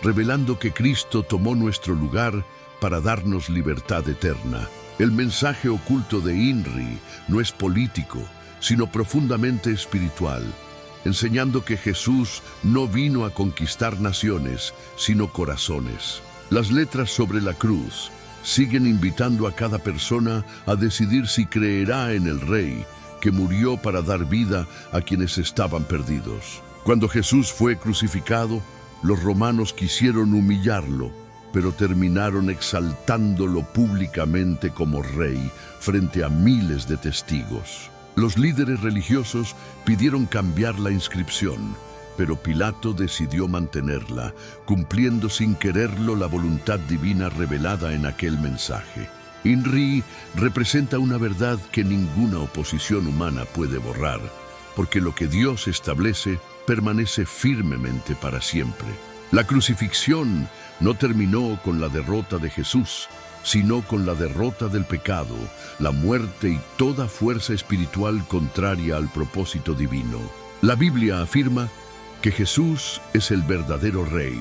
revelando que Cristo tomó nuestro lugar para darnos libertad eterna. El mensaje oculto de INRI no es político, sino profundamente espiritual, enseñando que Jesús no vino a conquistar naciones, sino corazones. Las letras sobre la cruz siguen invitando a cada persona a decidir si creerá en el Rey, que murió para dar vida a quienes estaban perdidos. Cuando Jesús fue crucificado, los romanos quisieron humillarlo, pero terminaron exaltándolo públicamente como Rey frente a miles de testigos. Los líderes religiosos pidieron cambiar la inscripción, pero Pilato decidió mantenerla, cumpliendo sin quererlo la voluntad divina revelada en aquel mensaje. INRI representa una verdad que ninguna oposición humana puede borrar, porque lo que Dios establece permanece firmemente para siempre. La crucifixión no terminó con la derrota de Jesús, sino con la derrota del pecado, la muerte y toda fuerza espiritual contraria al propósito divino. La Biblia afirma que Jesús es el verdadero Rey,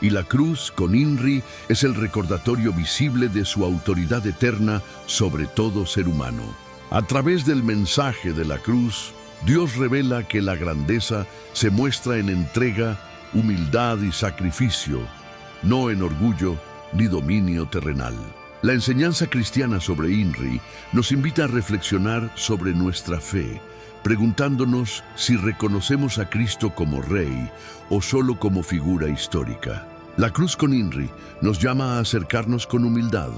y la cruz con INRI es el recordatorio visible de su autoridad eterna sobre todo ser humano. A través del mensaje de la cruz, Dios revela que la grandeza se muestra en entrega, humildad y sacrificio, no en orgullo ni dominio terrenal. La enseñanza cristiana sobre INRI nos invita a reflexionar sobre nuestra fe, preguntándonos si reconocemos a Cristo como Rey o solo como figura histórica. La cruz con INRI nos llama a acercarnos con humildad,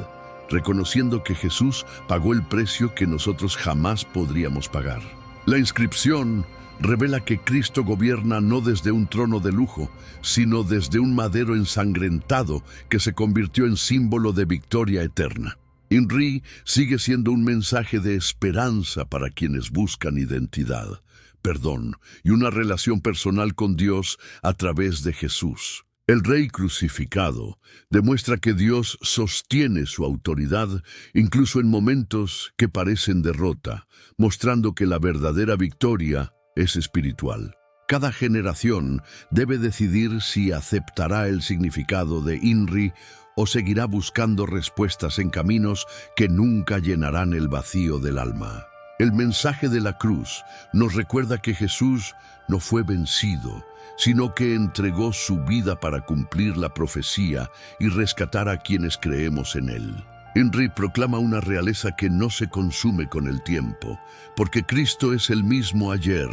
reconociendo que Jesús pagó el precio que nosotros jamás podríamos pagar. La inscripción revela que Cristo gobierna no desde un trono de lujo, sino desde un madero ensangrentado que se convirtió en símbolo de victoria eterna. INRI sigue siendo un mensaje de esperanza para quienes buscan identidad, perdón y una relación personal con Dios a través de Jesús. El Rey crucificado demuestra que Dios sostiene su autoridad incluso en momentos que parecen derrota, mostrando que la verdadera victoria es espiritual. Cada generación debe decidir si aceptará el significado de INRI o seguirá buscando respuestas en caminos que nunca llenarán el vacío del alma. El mensaje de la cruz nos recuerda que Jesús no fue vencido, sino que entregó su vida para cumplir la profecía y rescatar a quienes creemos en él. INRI proclama una realeza que no se consume con el tiempo, porque Cristo es el mismo ayer,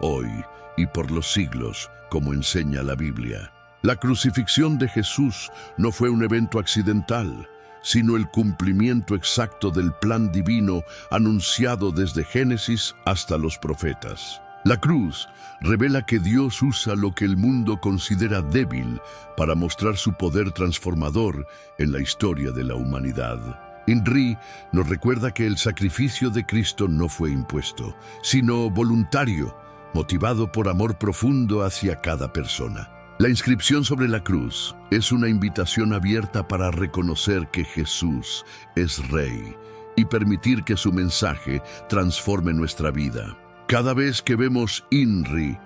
hoy y por los siglos, como enseña la Biblia. La crucifixión de Jesús no fue un evento accidental, sino el cumplimiento exacto del plan divino anunciado desde Génesis hasta los profetas. La cruz revela que Dios usa lo que el mundo considera débil para mostrar su poder transformador en la historia de la humanidad. INRI nos recuerda que el sacrificio de Cristo no fue impuesto, sino voluntario, motivado por amor profundo hacia cada persona. La inscripción sobre la cruz es una invitación abierta para reconocer que Jesús es Rey y permitir que su mensaje transforme nuestra vida. Cada vez que vemos INRI,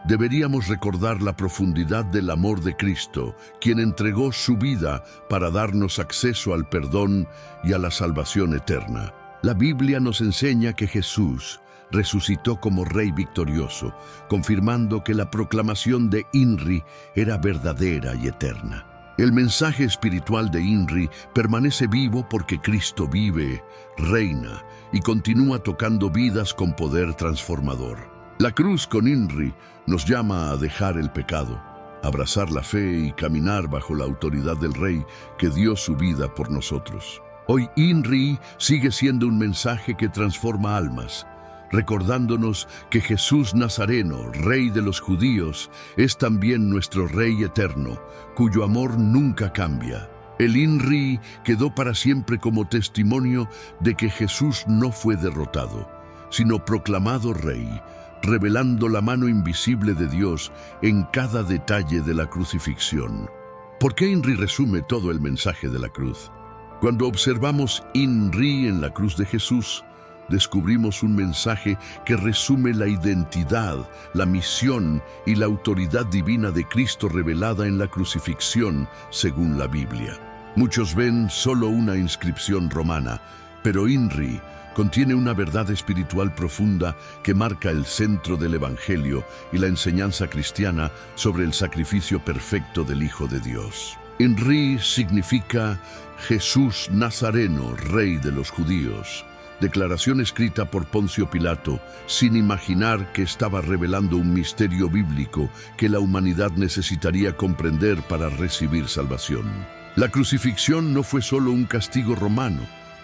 deberíamos recordar la profundidad del amor de Cristo, quien entregó su vida para darnos acceso al perdón y a la salvación eterna. La Biblia nos enseña que Jesús resucitó como Rey victorioso, confirmando que la proclamación de INRI era verdadera y eterna. El mensaje espiritual de INRI permanece vivo porque Cristo vive, reina y continúa tocando vidas con poder transformador. La cruz con INRI nos llama a dejar el pecado, abrazar la fe y caminar bajo la autoridad del Rey que dio su vida por nosotros. Hoy INRI sigue siendo un mensaje que transforma almas, recordándonos que Jesús Nazareno, Rey de los judíos, es también nuestro Rey eterno, cuyo amor nunca cambia. El INRI quedó para siempre como testimonio de que Jesús no fue derrotado, sino proclamado Rey, revelando la mano invisible de Dios en cada detalle de la crucifixión. ¿Por qué INRI resume todo el mensaje de la cruz? Cuando observamos INRI en la cruz de Jesús, descubrimos un mensaje que resume la identidad, la misión y la autoridad divina de Cristo revelada en la crucifixión, según la Biblia. Muchos ven solo una inscripción romana, pero INRI contiene una verdad espiritual profunda que marca el centro del Evangelio y la enseñanza cristiana sobre el sacrificio perfecto del Hijo de Dios. INRI significa Jesús Nazareno, Rey de los judíos. Declaración escrita por Poncio Pilato, sin imaginar que estaba revelando un misterio bíblico que la humanidad necesitaría comprender para recibir salvación. La crucifixión no fue solo un castigo romano,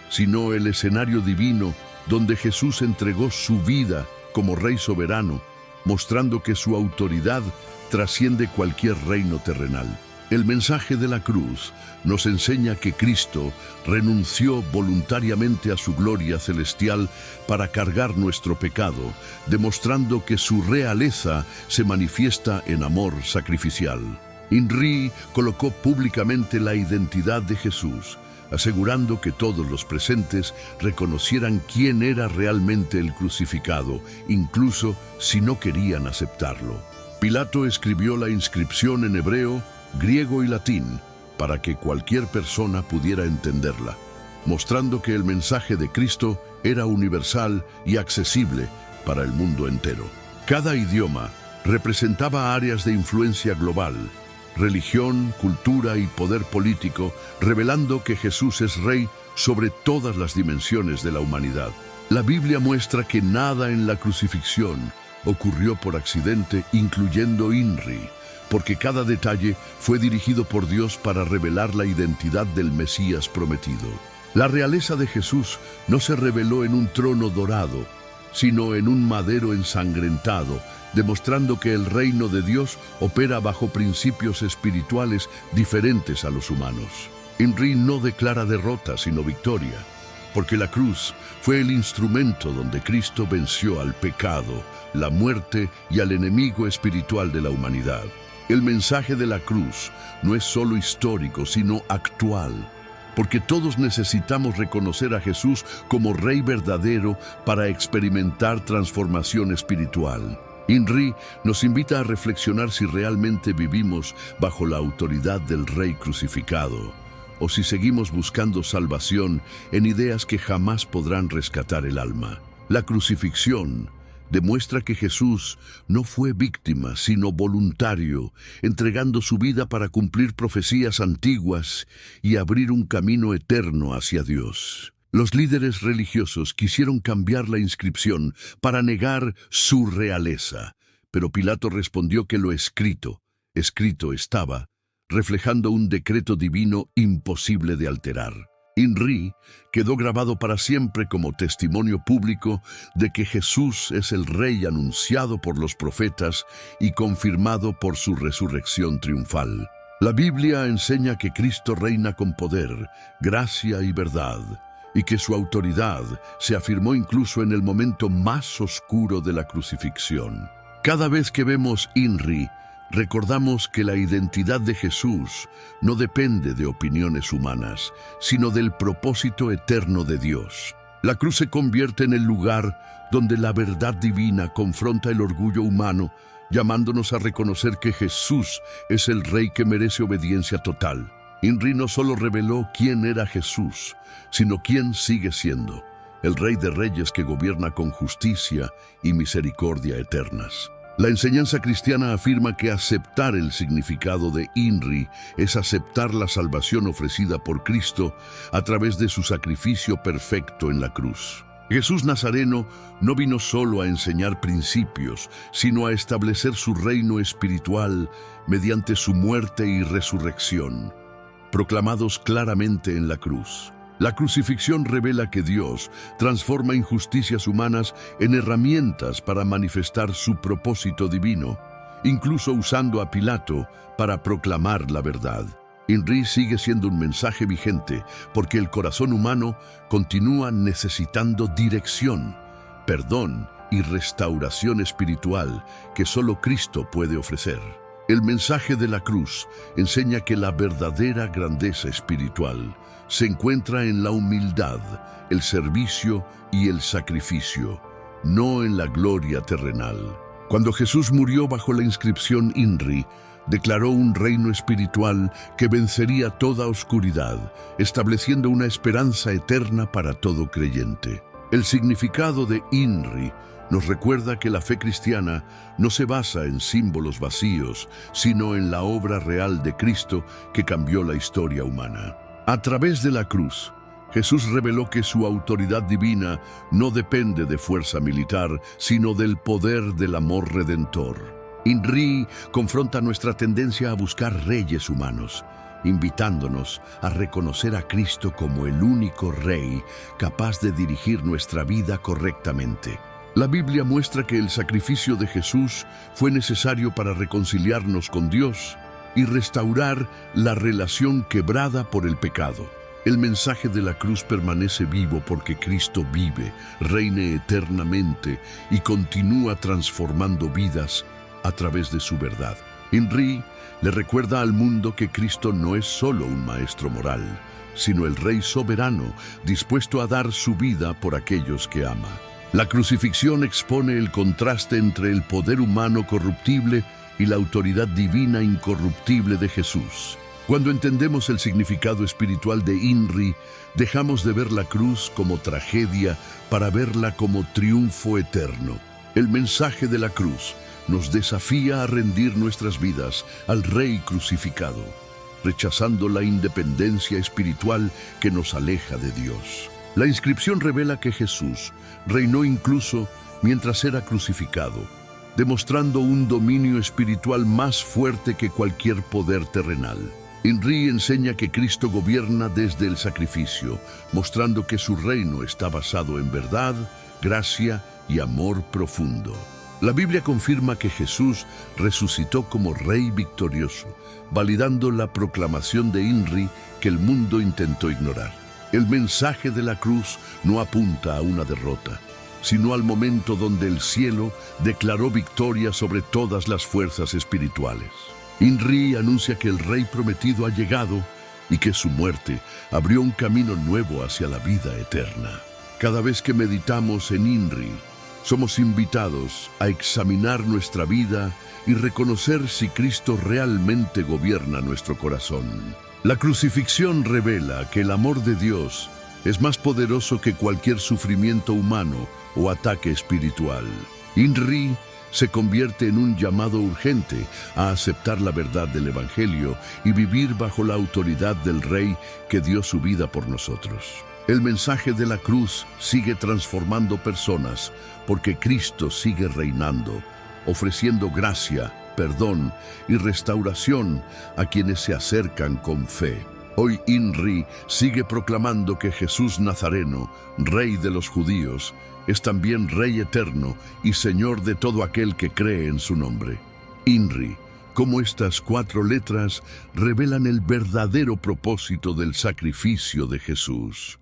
sino el escenario divino donde Jesús entregó su vida como Rey soberano, mostrando que su autoridad trasciende cualquier reino terrenal. El mensaje de la cruz nos enseña que Cristo renunció voluntariamente a su gloria celestial para cargar nuestro pecado, demostrando que su realeza se manifiesta en amor sacrificial. INRI colocó públicamente la identidad de Jesús, asegurando que todos los presentes reconocieran quién era realmente el crucificado, incluso si no querían aceptarlo. Pilato escribió la inscripción en hebreo, griego y latín, para que cualquier persona pudiera entenderla, mostrando que el mensaje de Cristo era universal y accesible para el mundo entero. Cada idioma representaba áreas de influencia global, religión, cultura y poder político, revelando que Jesús es Rey sobre todas las dimensiones de la humanidad. La Biblia muestra que nada en la crucifixión ocurrió por accidente, incluyendo INRI, porque cada detalle fue dirigido por Dios para revelar la identidad del Mesías prometido. La realeza de Jesús no se reveló en un trono dorado, sino en un madero ensangrentado demostrando que el reino de Dios opera bajo principios espirituales diferentes a los humanos. Inri no declara derrota, sino victoria, porque la cruz fue el instrumento donde Cristo venció al pecado, la muerte y al enemigo espiritual de la humanidad. El mensaje de la cruz no es solo histórico, sino actual, porque todos necesitamos reconocer a Jesús como Rey verdadero para experimentar transformación espiritual. Inri nos invita a reflexionar si realmente vivimos bajo la autoridad del Rey crucificado, o si seguimos buscando salvación en ideas que jamás podrán rescatar el alma. La crucifixión demuestra que Jesús no fue víctima, sino voluntario, entregando su vida para cumplir profecías antiguas y abrir un camino eterno hacia Dios. Los líderes religiosos quisieron cambiar la inscripción para negar su realeza, pero Pilato respondió que lo escrito estaba, reflejando un decreto divino imposible de alterar. Inri quedó grabado para siempre como testimonio público de que Jesús es el Rey anunciado por los profetas y confirmado por su resurrección triunfal. La Biblia enseña que Cristo reina con poder, gracia y verdad, y que su autoridad se afirmó incluso en el momento más oscuro de la crucifixión. Cada vez que vemos Inri, recordamos que la identidad de Jesús no depende de opiniones humanas, sino del propósito eterno de Dios. La cruz se convierte en el lugar donde la verdad divina confronta el orgullo humano, llamándonos a reconocer que Jesús es el Rey que merece obediencia total. Inri no solo reveló quién era Jesús, sino quién sigue siendo, el Rey de Reyes que gobierna con justicia y misericordia eternas. La enseñanza cristiana afirma que aceptar el significado de Inri es aceptar la salvación ofrecida por Cristo a través de su sacrificio perfecto en la cruz. Jesús Nazareno no vino solo a enseñar principios, sino a establecer su reino espiritual mediante su muerte y resurrección, proclamados claramente en la cruz. La crucifixión revela que Dios transforma injusticias humanas en herramientas para manifestar su propósito divino, incluso usando a Pilato para proclamar la verdad. Inri sigue siendo un mensaje vigente porque el corazón humano continúa necesitando dirección, perdón y restauración espiritual que solo Cristo puede ofrecer. El mensaje de la cruz enseña que la verdadera grandeza espiritual se encuentra en la humildad, el servicio y el sacrificio, no en la gloria terrenal. Cuando Jesús murió bajo la inscripción Inri, declaró un reino espiritual que vencería toda oscuridad, estableciendo una esperanza eterna para todo creyente. El significado de Inri nos recuerda que la fe cristiana no se basa en símbolos vacíos, sino en la obra real de Cristo que cambió la historia humana. A través de la cruz, Jesús reveló que su autoridad divina no depende de fuerza militar, sino del poder del amor redentor. Inri confronta nuestra tendencia a buscar reyes humanos, invitándonos a reconocer a Cristo como el único Rey capaz de dirigir nuestra vida correctamente. La Biblia muestra que el sacrificio de Jesús fue necesario para reconciliarnos con Dios y restaurar la relación quebrada por el pecado. El mensaje de la cruz permanece vivo porque Cristo vive, reina eternamente y continúa transformando vidas a través de su verdad. Inri le recuerda al mundo que Cristo no es solo un maestro moral, sino el Rey soberano dispuesto a dar su vida por aquellos que ama. La crucifixión expone el contraste entre el poder humano corruptible y la autoridad divina incorruptible de Jesús. Cuando entendemos el significado espiritual de Inri, dejamos de ver la cruz como tragedia para verla como triunfo eterno. El mensaje de la cruz nos desafía a rendir nuestras vidas al Rey crucificado, rechazando la independencia espiritual que nos aleja de Dios. La inscripción revela que Jesús reinó incluso mientras era crucificado, demostrando un dominio espiritual más fuerte que cualquier poder terrenal. Inri enseña que Cristo gobierna desde el sacrificio, mostrando que su reino está basado en verdad, gracia y amor profundo. La Biblia confirma que Jesús resucitó como Rey victorioso, validando la proclamación de INRI que el mundo intentó ignorar. El mensaje de la cruz no apunta a una derrota, sino al momento donde el cielo declaró victoria sobre todas las fuerzas espirituales. INRI anuncia que el Rey prometido ha llegado y que su muerte abrió un camino nuevo hacia la vida eterna. Cada vez que meditamos en INRI, somos invitados a examinar nuestra vida y reconocer si Cristo realmente gobierna nuestro corazón. La crucifixión revela que el amor de Dios es más poderoso que cualquier sufrimiento humano o ataque espiritual. INRI se convierte en un llamado urgente a aceptar la verdad del Evangelio y vivir bajo la autoridad del Rey que dio su vida por nosotros. El mensaje de la cruz sigue transformando personas porque Cristo sigue reinando, ofreciendo gracia, perdón y restauración a quienes se acercan con fe. Hoy INRI sigue proclamando que Jesús Nazareno, Rey de los judíos, es también Rey eterno y Señor de todo aquel que cree en su nombre. INRI, como estas 4 letras, revelan el verdadero propósito del sacrificio de Jesús.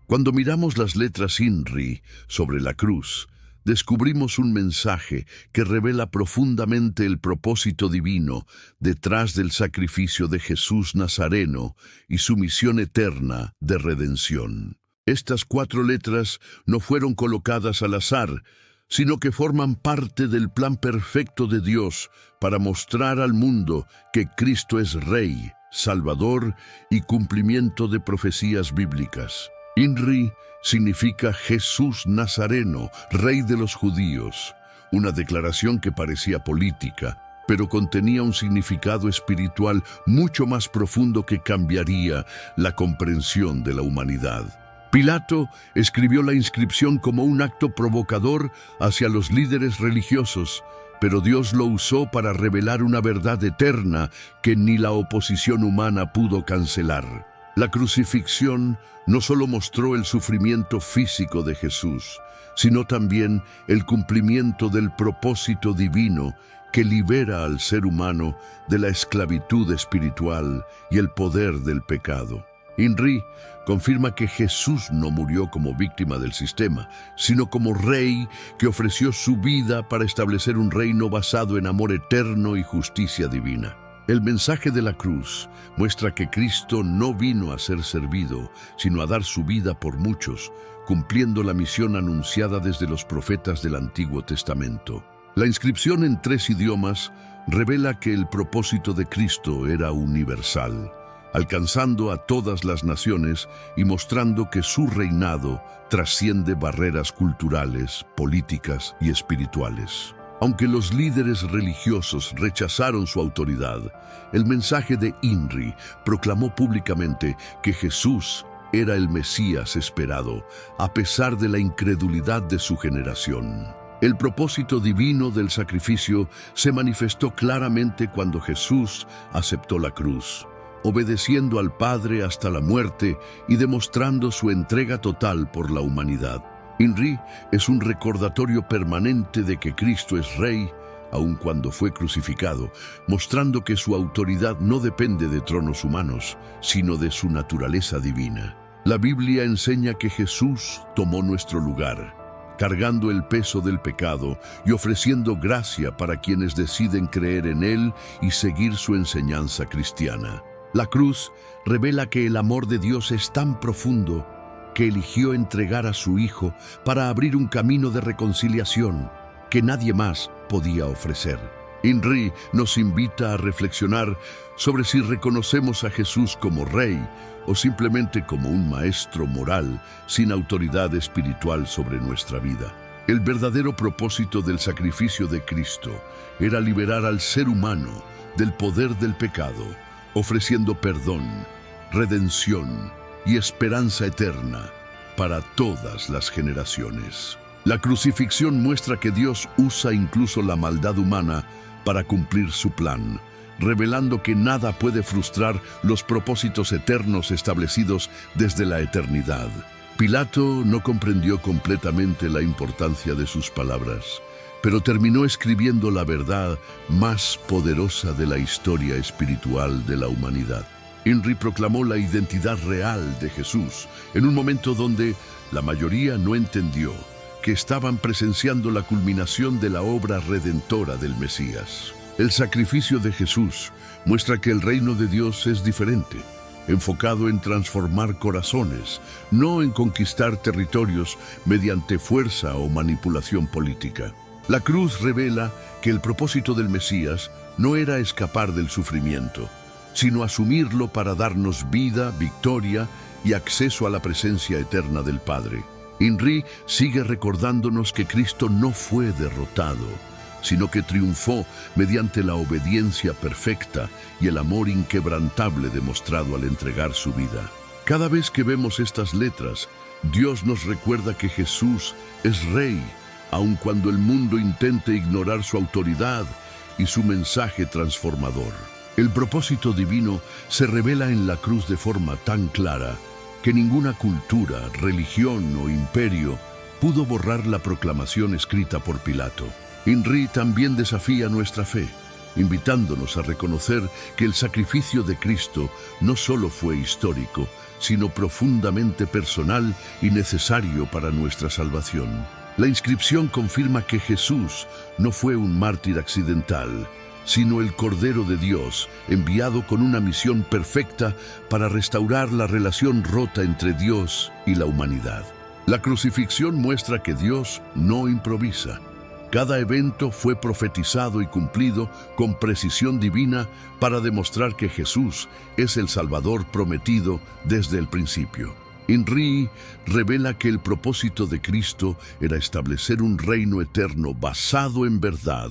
Cuando miramos las letras INRI sobre la cruz, descubrimos un mensaje que revela profundamente el propósito divino detrás del sacrificio de Jesús Nazareno y su misión eterna de redención. Estas 4 letras no fueron colocadas al azar, sino que forman parte del plan perfecto de Dios para mostrar al mundo que Cristo es Rey, Salvador y cumplimiento de profecías bíblicas. INRI significa Jesús Nazareno, Rey de los judíos, una declaración que parecía política, pero contenía un significado espiritual mucho más profundo que cambiaría la comprensión de la humanidad. Pilato escribió la inscripción como un acto provocador hacia los líderes religiosos, pero Dios lo usó para revelar una verdad eterna que ni la oposición humana pudo cancelar. La crucifixión no solo mostró el sufrimiento físico de Jesús, sino también el cumplimiento del propósito divino que libera al ser humano de la esclavitud espiritual y el poder del pecado. INRI confirma que Jesús no murió como víctima del sistema, sino como Rey que ofreció su vida para establecer un reino basado en amor eterno y justicia divina. El mensaje de la cruz muestra que Cristo no vino a ser servido, sino a dar su vida por muchos, cumpliendo la misión anunciada desde los profetas del Antiguo Testamento. La inscripción en 3 idiomas revela que el propósito de Cristo era universal, alcanzando a todas las naciones y mostrando que su reinado trasciende barreras culturales, políticas y espirituales. Aunque los líderes religiosos rechazaron su autoridad, el mensaje de INRI proclamó públicamente que Jesús era el Mesías esperado, a pesar de la incredulidad de su generación. El propósito divino del sacrificio se manifestó claramente cuando Jesús aceptó la cruz, obedeciendo al Padre hasta la muerte y demostrando su entrega total por la humanidad. INRI es un recordatorio permanente de que Cristo es Rey, aun cuando fue crucificado, mostrando que su autoridad no depende de tronos humanos, sino de su naturaleza divina. La Biblia enseña que Jesús tomó nuestro lugar, cargando el peso del pecado y ofreciendo gracia para quienes deciden creer en Él y seguir su enseñanza cristiana. La cruz revela que el amor de Dios es tan profundo que eligió entregar a su Hijo para abrir un camino de reconciliación que nadie más podía ofrecer. INRI nos invita a reflexionar sobre si reconocemos a Jesús como Rey o simplemente como un maestro moral sin autoridad espiritual sobre nuestra vida. El verdadero propósito del sacrificio de Cristo era liberar al ser humano del poder del pecado, ofreciendo perdón, redención y esperanza eterna para todas las generaciones. La crucifixión muestra que Dios usa incluso la maldad humana para cumplir su plan, revelando que nada puede frustrar los propósitos eternos establecidos desde la eternidad. Pilato no comprendió completamente la importancia de sus palabras, pero terminó escribiendo la verdad más poderosa de la historia espiritual de la humanidad. Inri proclamó la identidad real de Jesús en un momento donde la mayoría no entendió que estaban presenciando la culminación de la obra redentora del Mesías. El sacrificio de Jesús muestra que el reino de Dios es diferente, enfocado en transformar corazones, no en conquistar territorios mediante fuerza o manipulación política. La cruz revela que el propósito del Mesías no era escapar del sufrimiento, sino asumirlo para darnos vida, victoria y acceso a la presencia eterna del Padre. Inri sigue recordándonos que Cristo no fue derrotado, sino que triunfó mediante la obediencia perfecta y el amor inquebrantable demostrado al entregar su vida. Cada vez que vemos estas letras, Dios nos recuerda que Jesús es Rey, aun cuando el mundo intente ignorar su autoridad y su mensaje transformador. El propósito divino se revela en la cruz de forma tan clara que ninguna cultura, religión o imperio pudo borrar la proclamación escrita por Pilato. Inri también desafía nuestra fe, invitándonos a reconocer que el sacrificio de Cristo no solo fue histórico, sino profundamente personal y necesario para nuestra salvación. La inscripción confirma que Jesús no fue un mártir accidental, sino el Cordero de Dios, enviado con una misión perfecta para restaurar la relación rota entre Dios y la humanidad. La crucifixión muestra que Dios no improvisa. Cada evento fue profetizado y cumplido con precisión divina para demostrar que Jesús es el Salvador prometido desde el principio. Inri revela que el propósito de Cristo era establecer un reino eterno basado en verdad,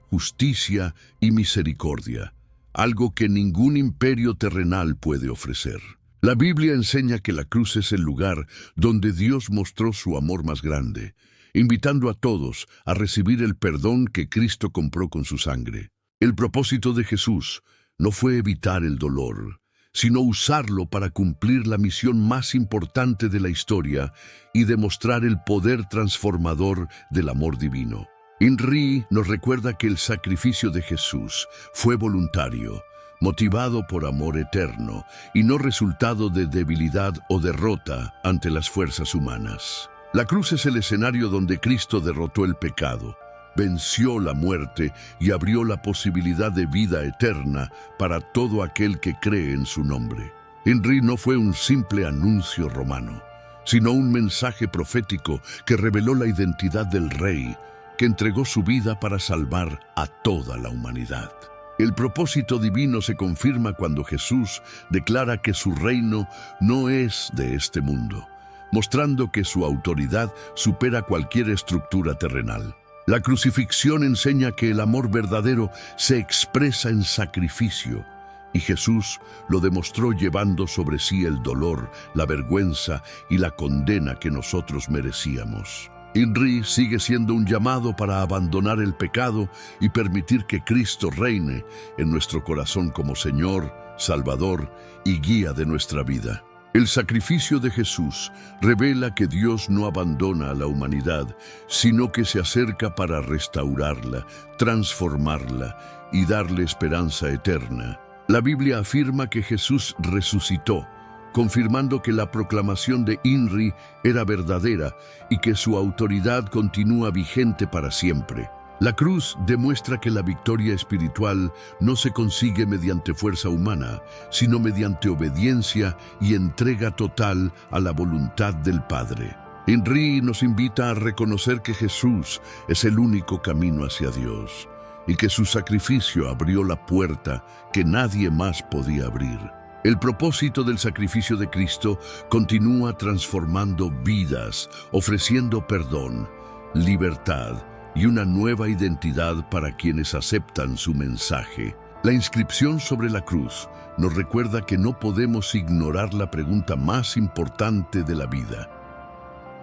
justicia y misericordia, algo que ningún imperio terrenal puede ofrecer. La Biblia enseña que la cruz es el lugar donde Dios mostró su amor más grande, invitando a todos a recibir el perdón que Cristo compró con su sangre. El propósito de Jesús no fue evitar el dolor, sino usarlo para cumplir la misión más importante de la historia y demostrar el poder transformador del amor divino. Inri nos recuerda que el sacrificio de Jesús fue voluntario, motivado por amor eterno y no resultado de debilidad o derrota ante las fuerzas humanas. La cruz es el escenario donde Cristo derrotó el pecado, venció la muerte y abrió la posibilidad de vida eterna para todo aquel que cree en su nombre. Inri no fue un simple anuncio romano, sino un mensaje profético que reveló la identidad del Rey, que entregó su vida para salvar a toda la humanidad. El propósito divino se confirma cuando Jesús declara que su reino no es de este mundo, mostrando que su autoridad supera cualquier estructura terrenal. La crucifixión enseña que el amor verdadero se expresa en sacrificio, y Jesús lo demostró llevando sobre sí el dolor, la vergüenza y la condena que nosotros merecíamos. Inri sigue siendo un llamado para abandonar el pecado y permitir que Cristo reine en nuestro corazón como Señor, Salvador y guía de nuestra vida. El sacrificio de Jesús revela que Dios no abandona a la humanidad, sino que se acerca para restaurarla, transformarla y darle esperanza eterna. La Biblia afirma que Jesús resucitó, confirmando que la proclamación de Inri era verdadera y que su autoridad continúa vigente para siempre. La cruz demuestra que la victoria espiritual no se consigue mediante fuerza humana, sino mediante obediencia y entrega total a la voluntad del Padre. Inri nos invita a reconocer que Jesús es el único camino hacia Dios y que su sacrificio abrió la puerta que nadie más podía abrir. El propósito del sacrificio de Cristo continúa transformando vidas, ofreciendo perdón, libertad y una nueva identidad para quienes aceptan su mensaje. La inscripción sobre la cruz nos recuerda que no podemos ignorar la pregunta más importante de la vida.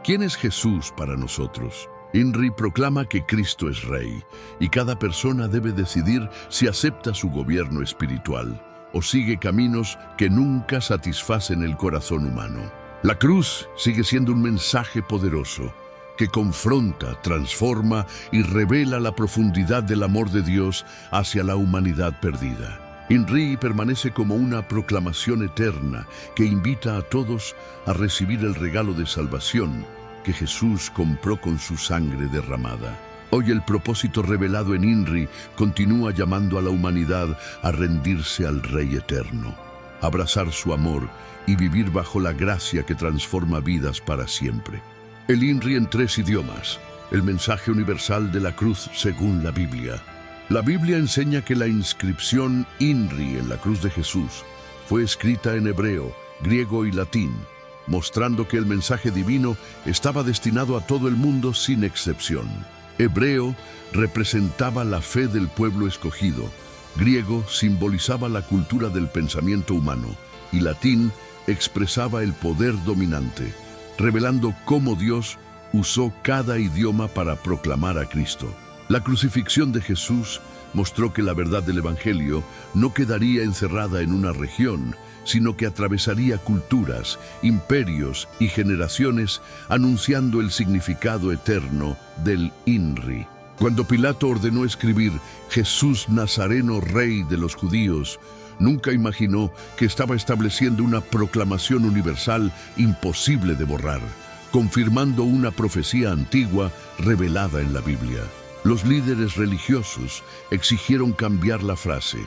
¿Quién es Jesús para nosotros? Inri proclama que Cristo es Rey y cada persona debe decidir si acepta su gobierno espiritual o sigue caminos que nunca satisfacen el corazón humano. La cruz sigue siendo un mensaje poderoso, que confronta, transforma y revela la profundidad del amor de Dios hacia la humanidad perdida. INRI permanece como una proclamación eterna que invita a todos a recibir el regalo de salvación que Jesús compró con su sangre derramada. Hoy el propósito revelado en INRI continúa llamando a la humanidad a rendirse al Rey Eterno, abrazar su amor y vivir bajo la gracia que transforma vidas para siempre. El INRI en 3 idiomas, el mensaje universal de la cruz según la Biblia. La Biblia enseña que la inscripción INRI en la cruz de Jesús fue escrita en hebreo, griego y latín, mostrando que el mensaje divino estaba destinado a todo el mundo sin excepción. Hebreo representaba la fe del pueblo escogido, griego simbolizaba la cultura del pensamiento humano y latín expresaba el poder dominante, revelando cómo Dios usó cada idioma para proclamar a Cristo. La crucifixión de Jesús mostró que la verdad del Evangelio no quedaría encerrada en una región, sino que atravesaría culturas, imperios y generaciones, anunciando el significado eterno del INRI. Cuando Pilato ordenó escribir Jesús Nazareno, Rey de los Judíos, nunca imaginó que estaba estableciendo una proclamación universal imposible de borrar, confirmando una profecía antigua revelada en la Biblia. Los líderes religiosos exigieron cambiar la frase,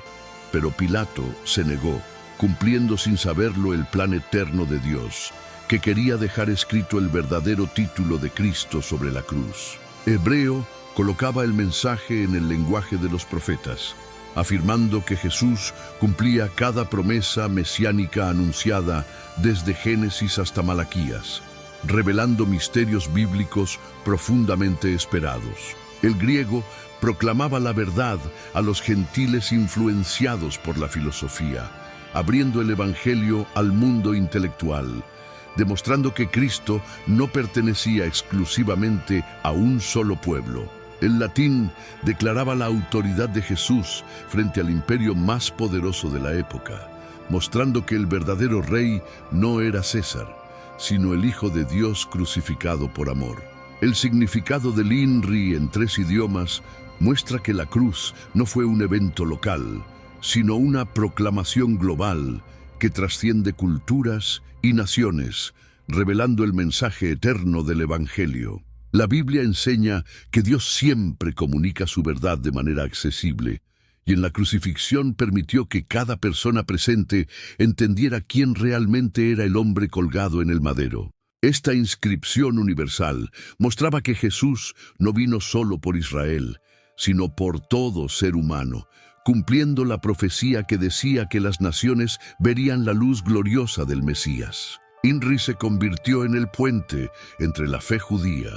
pero Pilato se negó, cumpliendo sin saberlo el plan eterno de Dios, que quería dejar escrito el verdadero título de Cristo sobre la cruz. Hebreo colocaba el mensaje en el lenguaje de los profetas, afirmando que Jesús cumplía cada promesa mesiánica anunciada desde Génesis hasta Malaquías, revelando misterios bíblicos profundamente esperados. El griego proclamaba la verdad a los gentiles influenciados por la filosofía, abriendo el Evangelio al mundo intelectual, demostrando que Cristo no pertenecía exclusivamente a un solo pueblo. El latín declaraba la autoridad de Jesús frente al imperio más poderoso de la época, mostrando que el verdadero rey no era César, sino el Hijo de Dios crucificado por amor. El significado del INRI en 3 idiomas muestra que la cruz no fue un evento local, sino una proclamación global que trasciende culturas y naciones, revelando el mensaje eterno del Evangelio. La Biblia enseña que Dios siempre comunica su verdad de manera accesible, y en la crucifixión permitió que cada persona presente entendiera quién realmente era el hombre colgado en el madero. Esta inscripción universal mostraba que Jesús no vino solo por Israel, sino por todo ser humano, cumpliendo la profecía que decía que las naciones verían la luz gloriosa del Mesías. INRI se convirtió en el puente entre la fe judía,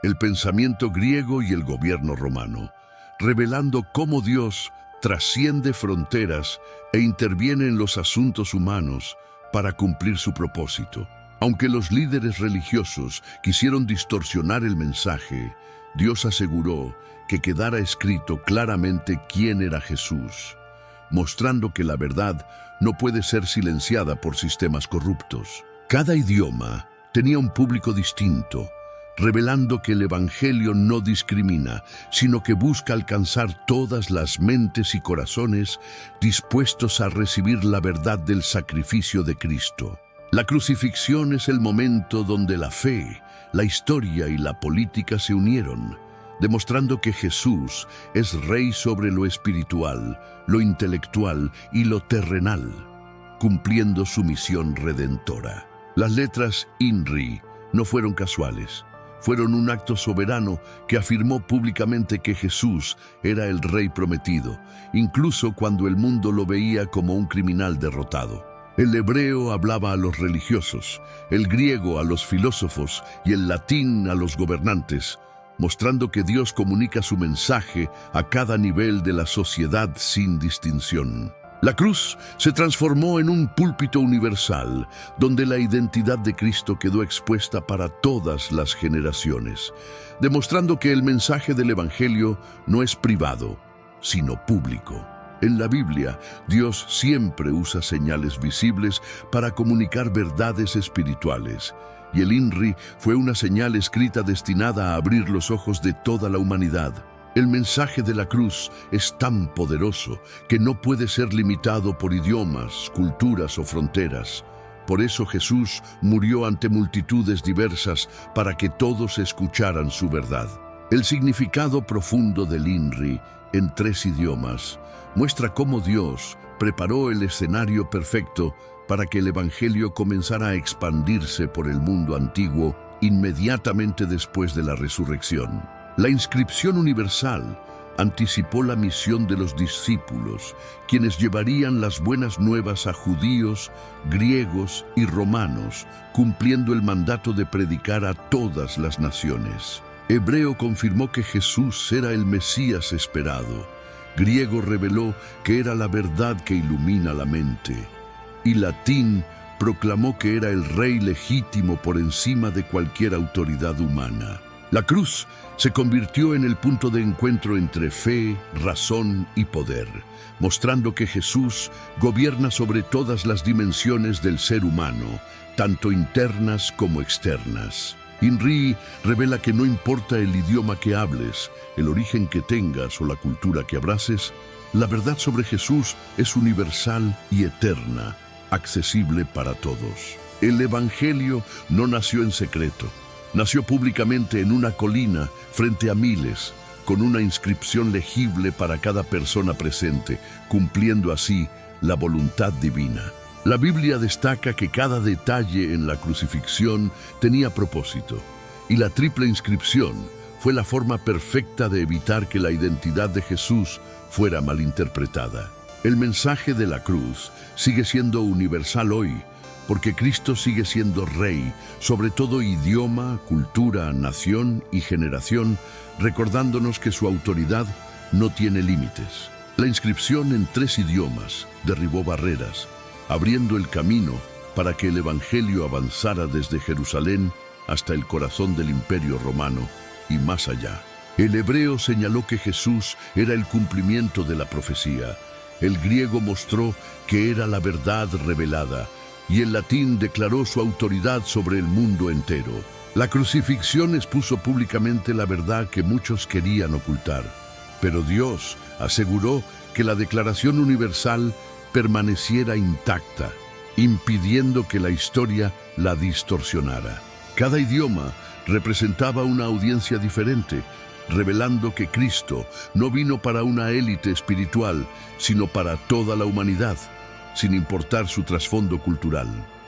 el pensamiento griego y el gobierno romano, revelando cómo Dios trasciende fronteras e interviene en los asuntos humanos para cumplir su propósito. Aunque los líderes religiosos quisieron distorsionar el mensaje, Dios aseguró que quedara escrito claramente quién era Jesús, mostrando que la verdad no puede ser silenciada por sistemas corruptos. Cada idioma tenía un público distinto, revelando que el Evangelio no discrimina, sino que busca alcanzar todas las mentes y corazones dispuestos a recibir la verdad del sacrificio de Cristo. La crucifixión es el momento donde la fe, la historia y la política se unieron, demostrando que Jesús es rey sobre lo espiritual, lo intelectual y lo terrenal, cumpliendo su misión redentora. Las letras INRI no fueron casuales, fueron un acto soberano que afirmó públicamente que Jesús era el rey prometido, incluso cuando el mundo lo veía como un criminal derrotado. El hebreo hablaba a los religiosos, el griego a los filósofos y el latín a los gobernantes, mostrando que Dios comunica su mensaje a cada nivel de la sociedad sin distinción. La cruz se transformó en un púlpito universal, donde la identidad de Cristo quedó expuesta para todas las generaciones, demostrando que el mensaje del Evangelio no es privado, sino público. En la Biblia, Dios siempre usa señales visibles para comunicar verdades espirituales, y el INRI fue una señal escrita destinada a abrir los ojos de toda la humanidad. El mensaje de la cruz es tan poderoso que no puede ser limitado por idiomas, culturas o fronteras. Por eso Jesús murió ante multitudes diversas para que todos escucharan su verdad. El significado profundo del INRI en 3 idiomas muestra cómo Dios preparó el escenario perfecto para que el Evangelio comenzara a expandirse por el mundo antiguo inmediatamente después de la resurrección. La inscripción universal anticipó la misión de los discípulos, quienes llevarían las buenas nuevas a judíos, griegos y romanos, cumpliendo el mandato de predicar a todas las naciones. Hebreo confirmó que Jesús era el Mesías esperado. Griego reveló que era la verdad que ilumina la mente. Y latín proclamó que era el rey legítimo por encima de cualquier autoridad humana. La cruz se convirtió en el punto de encuentro entre fe, razón y poder, mostrando que Jesús gobierna sobre todas las dimensiones del ser humano, tanto internas como externas. INRI revela que no importa el idioma que hables, el origen que tengas o la cultura que abraces, la verdad sobre Jesús es universal y eterna, accesible para todos. El Evangelio no nació en secreto. Nació públicamente en una colina frente a miles, con una inscripción legible para cada persona presente, cumpliendo así la voluntad divina. La Biblia destaca que cada detalle en la crucifixión tenía propósito, y la triple inscripción fue la forma perfecta de evitar que la identidad de Jesús fuera malinterpretada. El mensaje de la cruz sigue siendo universal hoy, porque Cristo sigue siendo Rey sobre todo idioma, cultura, nación y generación, recordándonos que su autoridad no tiene límites. La inscripción en 3 idiomas derribó barreras, abriendo el camino para que el Evangelio avanzara desde Jerusalén hasta el corazón del Imperio Romano y más allá. El hebreo señaló que Jesús era el cumplimiento de la profecía. El griego mostró que era la verdad revelada, y el latín declaró su autoridad sobre el mundo entero. La crucifixión expuso públicamente la verdad que muchos querían ocultar, pero Dios aseguró que la declaración universal permaneciera intacta, impidiendo que la historia la distorsionara. Cada idioma representaba una audiencia diferente, revelando que Cristo no vino para una élite espiritual, sino para toda la humanidad, sin importar su trasfondo cultural.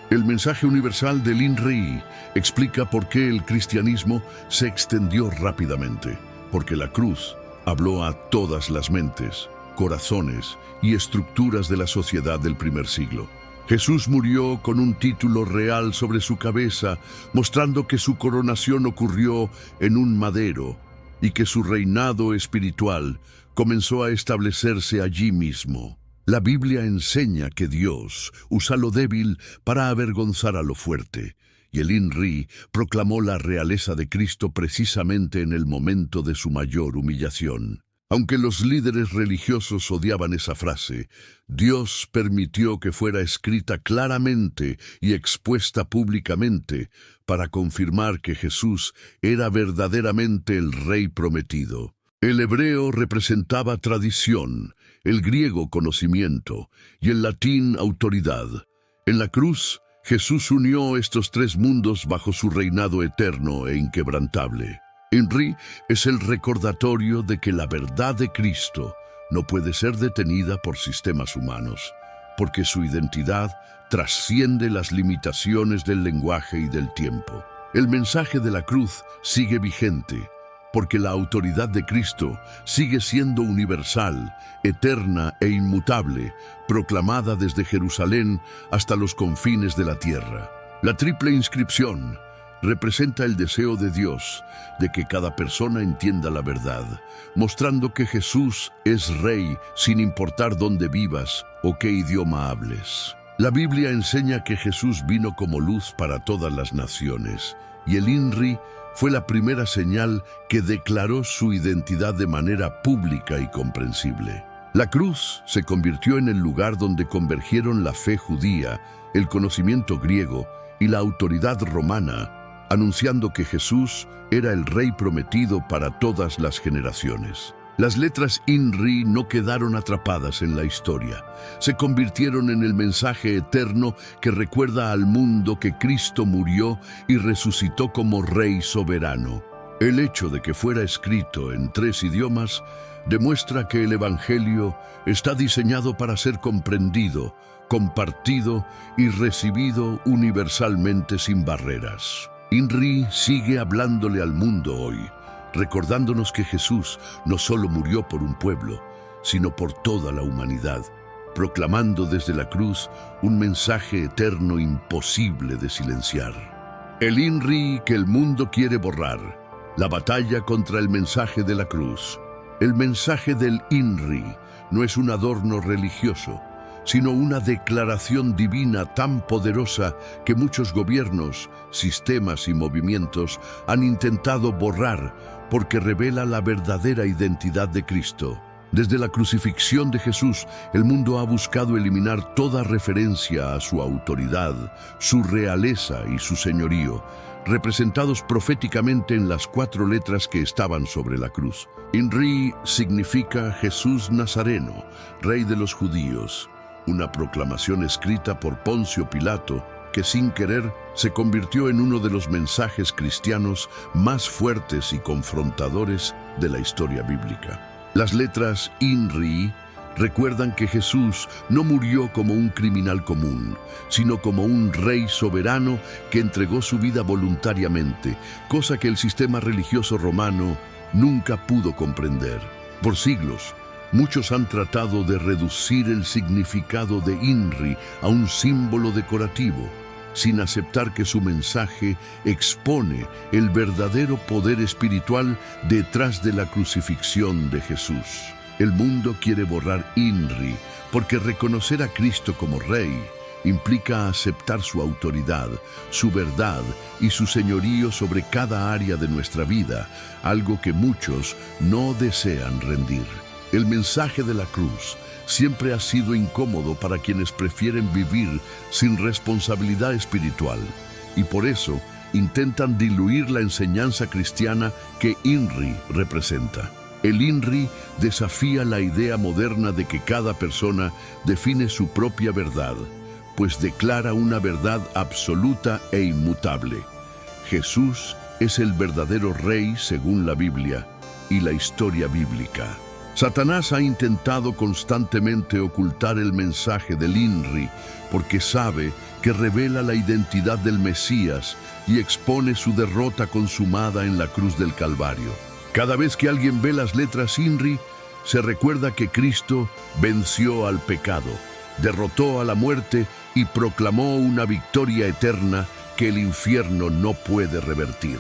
El mensaje universal del INRI explica por qué el cristianismo se extendió rápidamente, porque la cruz habló a todas las mentes, corazones y estructuras de la sociedad del primer siglo. Jesús murió con un título real sobre su cabeza, mostrando que su coronación ocurrió en un madero y que su reinado espiritual comenzó a establecerse allí mismo. La Biblia enseña que Dios usa lo débil para avergonzar a lo fuerte, y el INRI proclamó la realeza de Cristo precisamente en el momento de su mayor humillación. Aunque los líderes religiosos odiaban esa frase, Dios permitió que fuera escrita claramente y expuesta públicamente para confirmar que Jesús era verdaderamente el Rey prometido. El hebreo representaba tradición, el griego conocimiento y el latín autoridad. En la cruz, Jesús unió estos 3 mundos bajo su reinado eterno e inquebrantable. INRI es el recordatorio de que la verdad de Cristo no puede ser detenida por sistemas humanos, porque su identidad trasciende las limitaciones del lenguaje y del tiempo. El mensaje de la cruz sigue vigente, porque la autoridad de Cristo sigue siendo universal, eterna e inmutable, proclamada desde Jerusalén hasta los confines de la tierra. La triple inscripción representa el deseo de Dios de que cada persona entienda la verdad, mostrando que Jesús es Rey sin importar dónde vivas o qué idioma hables. La Biblia enseña que Jesús vino como luz para todas las naciones, y el INRI fue la primera señal que declaró su identidad de manera pública y comprensible. La cruz se convirtió en el lugar donde convergieron la fe judía, el conocimiento griego y la autoridad romana, anunciando que Jesús era el Rey prometido para todas las generaciones. Las letras INRI no quedaron atrapadas en la historia. Se convirtieron en el mensaje eterno que recuerda al mundo que Cristo murió y resucitó como Rey soberano. El hecho de que fuera escrito en 3 idiomas demuestra que el Evangelio está diseñado para ser comprendido, compartido y recibido universalmente sin barreras. INRI sigue hablándole al mundo hoy, recordándonos que Jesús no solo murió por un pueblo, sino por toda la humanidad, proclamando desde la cruz un mensaje eterno imposible de silenciar. El INRI que el mundo quiere borrar, la batalla contra el mensaje de la cruz. El mensaje del INRI no es un adorno religioso, sino una declaración divina tan poderosa que muchos gobiernos, sistemas y movimientos han intentado borrar porque revela la verdadera identidad de Cristo. Desde la crucifixión de Jesús, el mundo ha buscado eliminar toda referencia a su autoridad, su realeza y su señorío, representados proféticamente en las 4 letras que estaban sobre la cruz. INRI significa Jesús Nazareno, Rey de los Judíos, una proclamación escrita por Poncio Pilato que sin querer se convirtió en uno de los mensajes cristianos más fuertes y confrontadores de la historia bíblica. Las letras INRI recuerdan que Jesús no murió como un criminal común, sino como un rey soberano que entregó su vida voluntariamente, cosa que el sistema religioso romano nunca pudo comprender. Por siglos, muchos han tratado de reducir el significado de INRI a un símbolo decorativo, sin aceptar que su mensaje expone el verdadero poder espiritual detrás de la crucifixión de Jesús. El mundo quiere borrar INRI porque reconocer a Cristo como Rey implica aceptar su autoridad, su verdad y su señorío sobre cada área de nuestra vida, algo que muchos no desean rendir. El mensaje de la cruz siempre ha sido incómodo para quienes prefieren vivir sin responsabilidad espiritual y por eso intentan diluir la enseñanza cristiana que INRI representa. El INRI desafía la idea moderna de que cada persona define su propia verdad, pues declara una verdad absoluta e inmutable. Jesús es el verdadero Rey según la Biblia y la historia bíblica. Satanás ha intentado constantemente ocultar el mensaje del INRI porque sabe que revela la identidad del Mesías y expone su derrota consumada en la cruz del Calvario. Cada vez que alguien ve las letras INRI, se recuerda que Cristo venció al pecado, derrotó a la muerte y proclamó una victoria eterna que el infierno no puede revertir.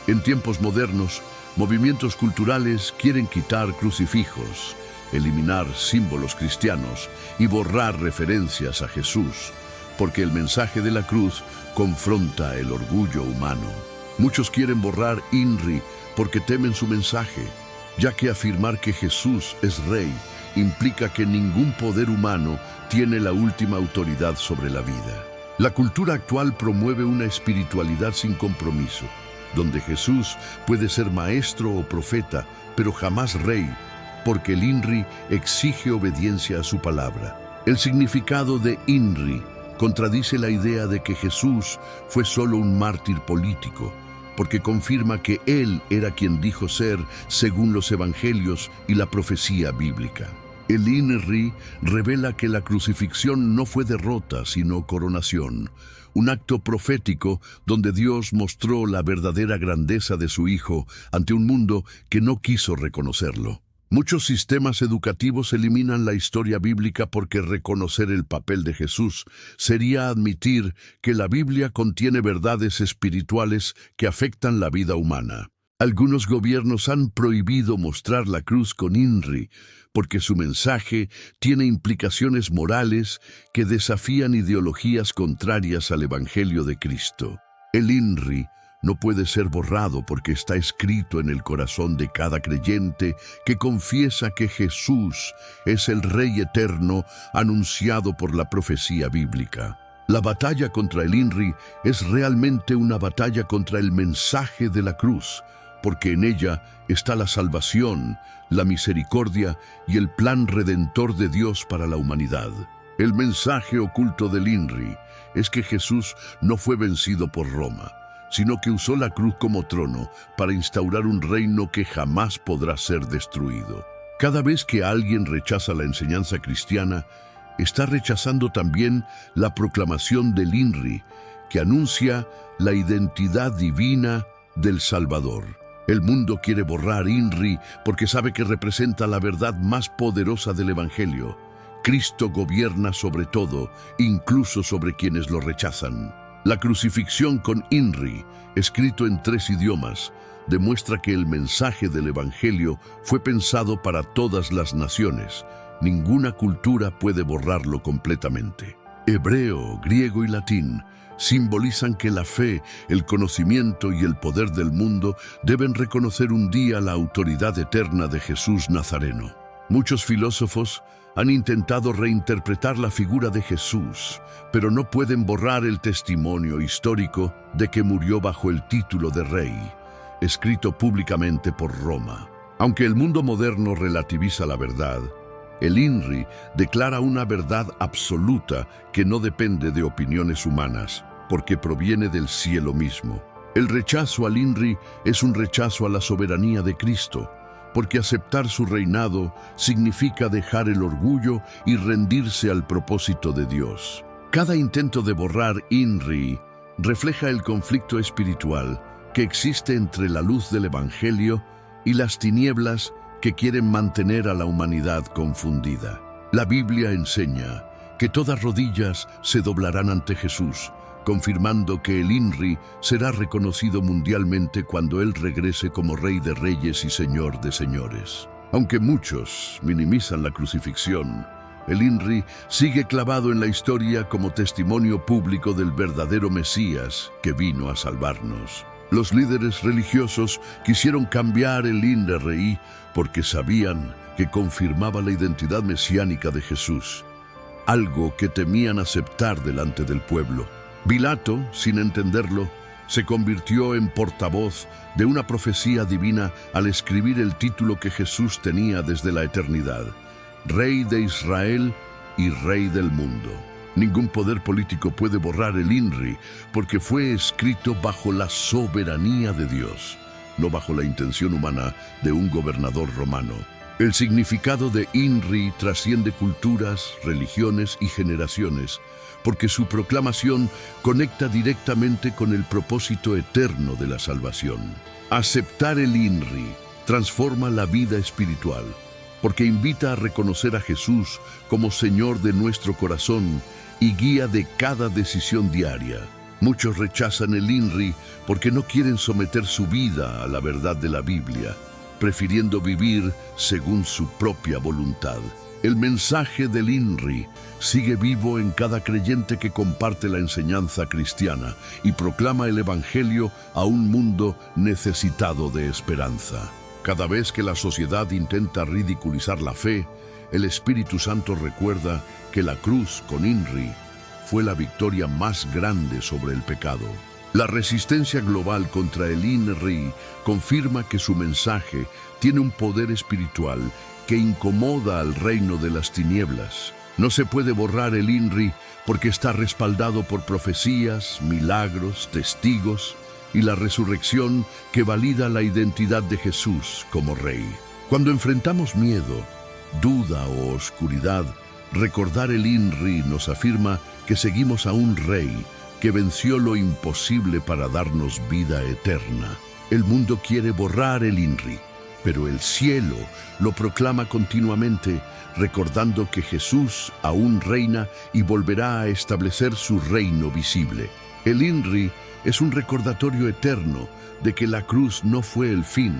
En tiempos modernos, movimientos culturales quieren quitar crucifijos, eliminar símbolos cristianos y borrar referencias a Jesús, porque el mensaje de la cruz confronta el orgullo humano. Muchos quieren borrar INRI porque temen su mensaje, ya que afirmar que Jesús es Rey implica que ningún poder humano tiene la última autoridad sobre la vida. La cultura actual promueve una espiritualidad sin compromiso, donde Jesús puede ser maestro o profeta, pero jamás rey, porque el INRI exige obediencia a su palabra. El significado de INRI contradice la idea de que Jesús fue solo un mártir político, porque confirma que Él era quien dijo ser según los evangelios y la profecía bíblica. El INRI revela que la crucifixión no fue derrota, sino coronación, un acto profético donde Dios mostró la verdadera grandeza de su Hijo ante un mundo que no quiso reconocerlo. Muchos sistemas educativos eliminan la historia bíblica porque reconocer el papel de Jesús sería admitir que la Biblia contiene verdades espirituales que afectan la vida humana. Algunos gobiernos han prohibido mostrar la cruz con INRI porque su mensaje tiene implicaciones morales que desafían ideologías contrarias al Evangelio de Cristo. El INRI no puede ser borrado porque está escrito en el corazón de cada creyente que confiesa que Jesús es el Rey eterno anunciado por la profecía bíblica. La batalla contra el INRI es realmente una batalla contra el mensaje de la cruz, porque en ella está la salvación, la misericordia y el plan redentor de Dios para la humanidad. El mensaje oculto del INRI es que Jesús no fue vencido por Roma, sino que usó la cruz como trono para instaurar un reino que jamás podrá ser destruido. Cada vez que alguien rechaza la enseñanza cristiana, está rechazando también la proclamación del INRI, que anuncia la identidad divina del Salvador. El mundo quiere borrar INRI porque sabe que representa la verdad más poderosa del Evangelio. Cristo gobierna sobre todo, incluso sobre quienes lo rechazan. La crucifixión con INRI, escrito en 3 idiomas, demuestra que el mensaje del Evangelio fue pensado para todas las naciones. Ninguna cultura puede borrarlo completamente. Hebreo, griego y latín simbolizan que la fe, el conocimiento y el poder del mundo deben reconocer un día la autoridad eterna de Jesús Nazareno. Muchos filósofos han intentado reinterpretar la figura de Jesús, pero no pueden borrar el testimonio histórico de que murió bajo el título de rey, escrito públicamente por Roma. Aunque el mundo moderno relativiza la verdad, el INRI declara una verdad absoluta que no depende de opiniones humanas, porque proviene del cielo mismo. El rechazo al INRI es un rechazo a la soberanía de Cristo, porque aceptar su reinado significa dejar el orgullo y rendirse al propósito de Dios. Cada intento de borrar INRI refleja el conflicto espiritual que existe entre la luz del Evangelio y las tinieblas que quieren mantener a la humanidad confundida. La Biblia enseña que todas rodillas se doblarán ante Jesús, confirmando que el INRI será reconocido mundialmente cuando Él regrese como Rey de Reyes y Señor de Señores. Aunque muchos minimizan la crucifixión, el INRI sigue clavado en la historia como testimonio público del verdadero Mesías que vino a salvarnos. Los líderes religiosos quisieron cambiar el INRI porque sabían que confirmaba la identidad mesiánica de Jesús, algo que temían aceptar delante del pueblo. Pilato, sin entenderlo, se convirtió en portavoz de una profecía divina al escribir el título que Jesús tenía desde la eternidad: Rey de Israel y Rey del mundo. Ningún poder político puede borrar el INRI porque fue escrito bajo la soberanía de Dios, no bajo la intención humana de un gobernador romano. El significado de INRI trasciende culturas, religiones y generaciones, porque su proclamación conecta directamente con el propósito eterno de la salvación. Aceptar el INRI transforma la vida espiritual, porque invita a reconocer a Jesús como Señor de nuestro corazón y guía de cada decisión diaria. Muchos rechazan el INRI porque no quieren someter su vida a la verdad de la Biblia, prefiriendo vivir según su propia voluntad. El mensaje del INRI sigue vivo en cada creyente que comparte la enseñanza cristiana y proclama el Evangelio a un mundo necesitado de esperanza. Cada vez que la sociedad intenta ridiculizar la fe, el Espíritu Santo recuerda que la cruz con INRI fue la victoria más grande sobre el pecado. La resistencia global contra el INRI confirma que su mensaje tiene un poder espiritual que incomoda al reino de las tinieblas. No se puede borrar el INRI porque está respaldado por profecías, milagros, testigos y la resurrección que valida la identidad de Jesús como Rey. Cuando enfrentamos miedo, duda o oscuridad, recordar el INRI nos afirma que seguimos a un Rey que venció lo imposible para darnos vida eterna. El mundo quiere borrar el INRI, pero el cielo lo proclama continuamente, recordando que Jesús aún reina y volverá a establecer su reino visible. El INRI es un recordatorio eterno de que la cruz no fue el fin,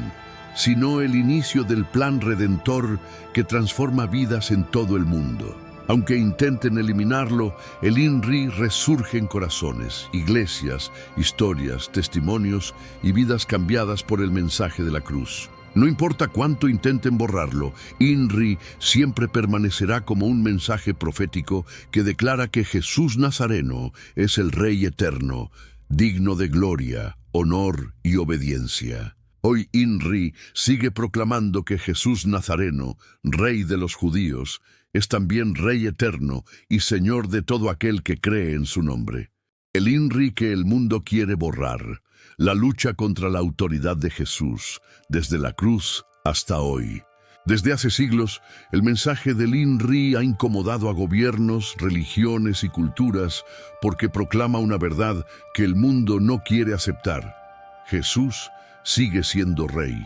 sino el inicio del plan redentor que transforma vidas en todo el mundo. Aunque intenten eliminarlo, el INRI resurge en corazones, iglesias, historias, testimonios y vidas cambiadas por el mensaje de la cruz. No importa cuánto intenten borrarlo, INRI siempre permanecerá como un mensaje profético que declara que Jesús Nazareno es el Rey eterno, digno de gloria, honor y obediencia. Hoy INRI sigue proclamando que Jesús Nazareno, Rey de los judíos, es también Rey eterno y Señor de todo aquel que cree en su nombre. El INRI que el mundo quiere borrar, la lucha contra la autoridad de Jesús, desde la cruz hasta hoy. Desde hace siglos, el mensaje del INRI ha incomodado a gobiernos, religiones y culturas porque proclama una verdad que el mundo no quiere aceptar. Jesús sigue siendo Rey,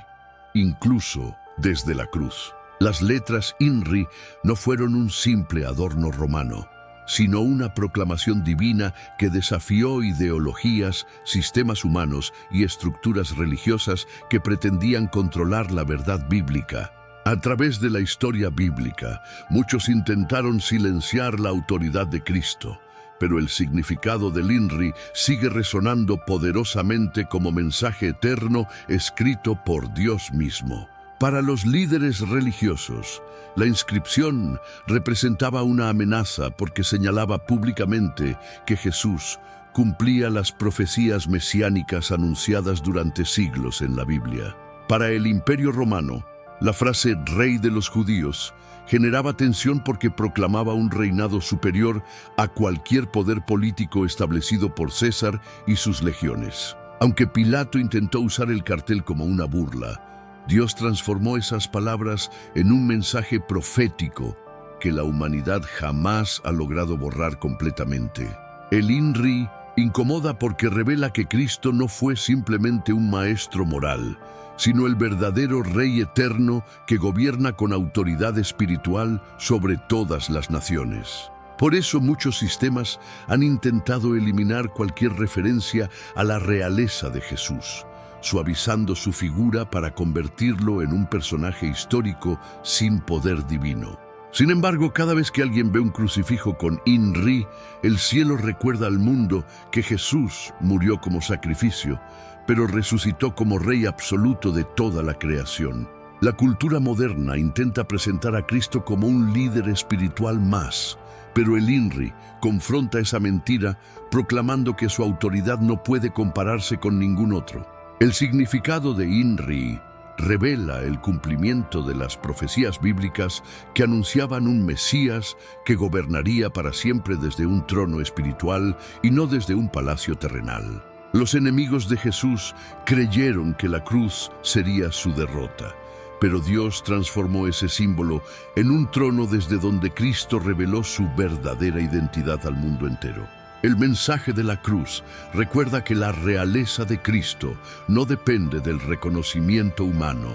incluso desde la cruz. Las letras INRI no fueron un simple adorno romano, sino una proclamación divina que desafió ideologías, sistemas humanos y estructuras religiosas que pretendían controlar la verdad bíblica. A través de la historia bíblica, muchos intentaron silenciar la autoridad de Cristo, pero el significado del INRI sigue resonando poderosamente como mensaje eterno escrito por Dios mismo. Para los líderes religiosos, la inscripción representaba una amenaza porque señalaba públicamente que Jesús cumplía las profecías mesiánicas anunciadas durante siglos en la Biblia. Para el Imperio Romano, la frase Rey de los judíos generaba tensión porque proclamaba un reinado superior a cualquier poder político establecido por César y sus legiones. Aunque Pilato intentó usar el cartel como una burla, Dios transformó esas palabras en un mensaje profético que la humanidad jamás ha logrado borrar completamente. El INRI incomoda porque revela que Cristo no fue simplemente un maestro moral, sino el verdadero Rey eterno que gobierna con autoridad espiritual sobre todas las naciones. Por eso muchos sistemas han intentado eliminar cualquier referencia a la realeza de Jesús, suavizando su figura para convertirlo en un personaje histórico sin poder divino. Sin embargo, cada vez que alguien ve un crucifijo con INRI, el cielo recuerda al mundo que Jesús murió como sacrificio, pero resucitó como Rey absoluto de toda la creación. La cultura moderna intenta presentar a Cristo como un líder espiritual más, pero el INRI confronta esa mentira proclamando que su autoridad no puede compararse con ningún otro. El significado de INRI revela el cumplimiento de las profecías bíblicas que anunciaban un Mesías que gobernaría para siempre desde un trono espiritual y no desde un palacio terrenal. Los enemigos de Jesús creyeron que la cruz sería su derrota, pero Dios transformó ese símbolo en un trono desde donde Cristo reveló su verdadera identidad al mundo entero. El mensaje de la cruz recuerda que la realeza de Cristo no depende del reconocimiento humano,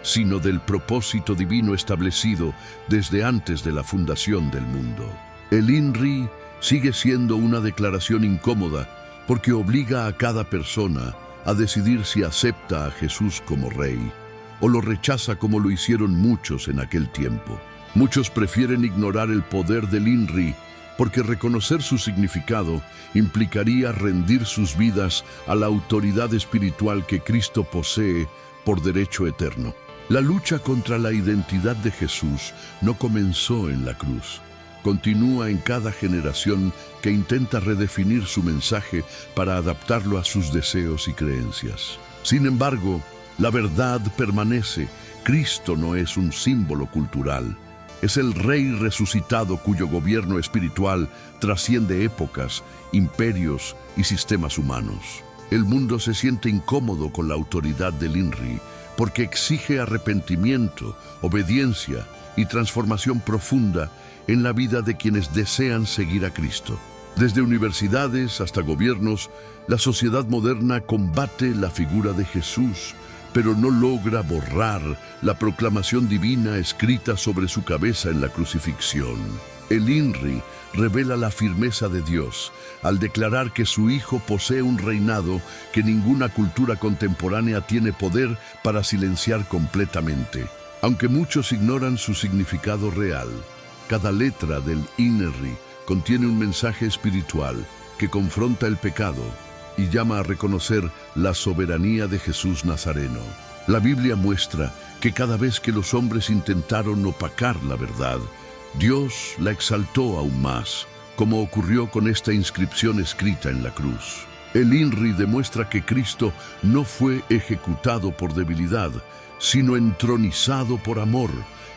sino del propósito divino establecido desde antes de la fundación del mundo. El INRI sigue siendo una declaración incómoda porque obliga a cada persona a decidir si acepta a Jesús como Rey o lo rechaza como lo hicieron muchos en aquel tiempo. Muchos prefieren ignorar el poder del INRI porque reconocer su significado implicaría rendir sus vidas a la autoridad espiritual que Cristo posee por derecho eterno. La lucha contra la identidad de Jesús no comenzó en la cruz. Continúa en cada generación que intenta redefinir su mensaje para adaptarlo a sus deseos y creencias. Sin embargo, la verdad permanece. Cristo no es un símbolo cultural. Es el Rey resucitado cuyo gobierno espiritual trasciende épocas, imperios y sistemas humanos. El mundo se siente incómodo con la autoridad del INRI porque exige arrepentimiento, obediencia y transformación profunda en la vida de quienes desean seguir a Cristo. Desde universidades hasta gobiernos, la sociedad moderna combate la figura de Jesús, pero no logra borrar la proclamación divina escrita sobre su cabeza en la crucifixión. El INRI revela la firmeza de Dios al declarar que su Hijo posee un reinado que ninguna cultura contemporánea tiene poder para silenciar completamente. Aunque muchos ignoran su significado real, Cada letra del INRI contiene un mensaje espiritual que confronta el pecado y llama a reconocer la soberanía de Jesús Nazareno. La Biblia muestra que cada vez que los hombres intentaron opacar la verdad, Dios la exaltó aún más, como ocurrió con esta inscripción escrita en la cruz. El INRI demuestra que Cristo no fue ejecutado por debilidad, sino entronizado por amor,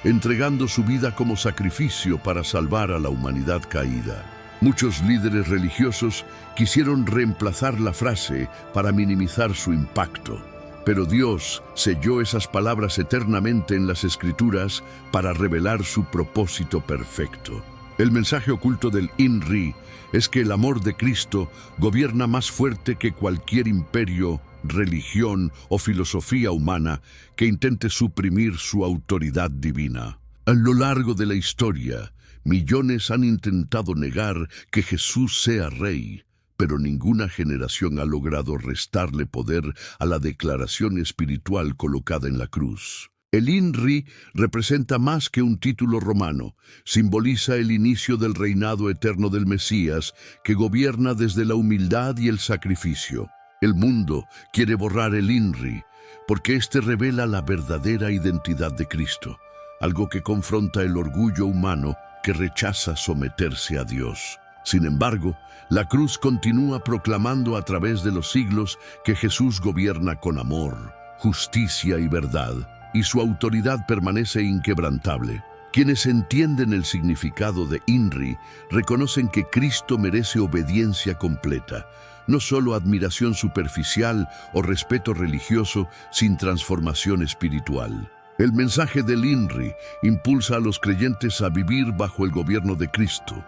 entregando su vida como sacrificio para salvar a la humanidad caída. Muchos líderes religiosos quisieron reemplazar la frase para minimizar su impacto, pero Dios selló esas palabras eternamente en las Escrituras para revelar su propósito perfecto. El mensaje oculto del INRI es que el amor de Cristo gobierna más fuerte que cualquier imperio, religión o filosofía humana que intente suprimir su autoridad divina. A lo largo de la historia, millones han intentado negar que Jesús sea rey, pero ninguna generación ha logrado restarle poder a la declaración espiritual colocada en la cruz. El INRI representa más que un título romano, simboliza el inicio del reinado eterno del Mesías, que gobierna desde la humildad y el sacrificio. El mundo quiere borrar el INRI, porque éste revela la verdadera identidad de Cristo, algo que confronta el orgullo humano que rechaza someterse a Dios. Sin embargo, la cruz continúa proclamando a través de los siglos que Jesús gobierna con amor, justicia y verdad, y su autoridad permanece inquebrantable. Quienes entienden el significado de INRI reconocen que Cristo merece obediencia completa, no solo admiración superficial o respeto religioso sin transformación espiritual. El mensaje del INRI impulsa a los creyentes a vivir bajo el gobierno de Cristo,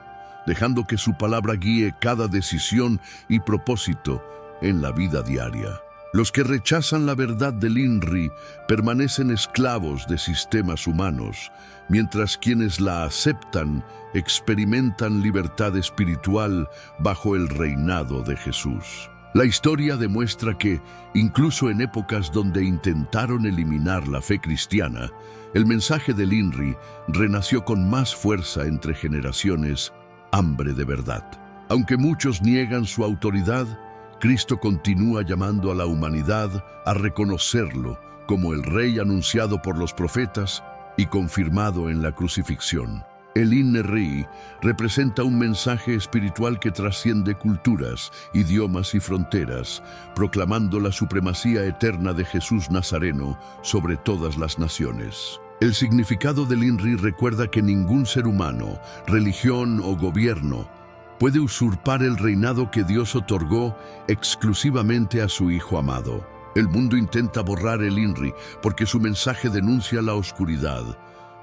dejando que su palabra guíe cada decisión y propósito en la vida diaria. Los que rechazan la verdad del INRI permanecen esclavos de sistemas humanos, mientras quienes la aceptan experimentan libertad espiritual bajo el reinado de Jesús. La historia demuestra que, incluso en épocas donde intentaron eliminar la fe cristiana, el mensaje del INRI renació con más fuerza entre generaciones, hambre de verdad. Aunque muchos niegan su autoridad, Cristo continúa llamando a la humanidad a reconocerlo como el Rey anunciado por los profetas y confirmado en la crucifixión. El INRI representa un mensaje espiritual que trasciende culturas, idiomas y fronteras, proclamando la supremacía eterna de Jesús Nazareno sobre todas las naciones. El significado del INRI recuerda que ningún ser humano, religión o gobierno puede usurpar el reinado que Dios otorgó exclusivamente a su Hijo amado. El mundo intenta borrar el INRI porque su mensaje denuncia la oscuridad,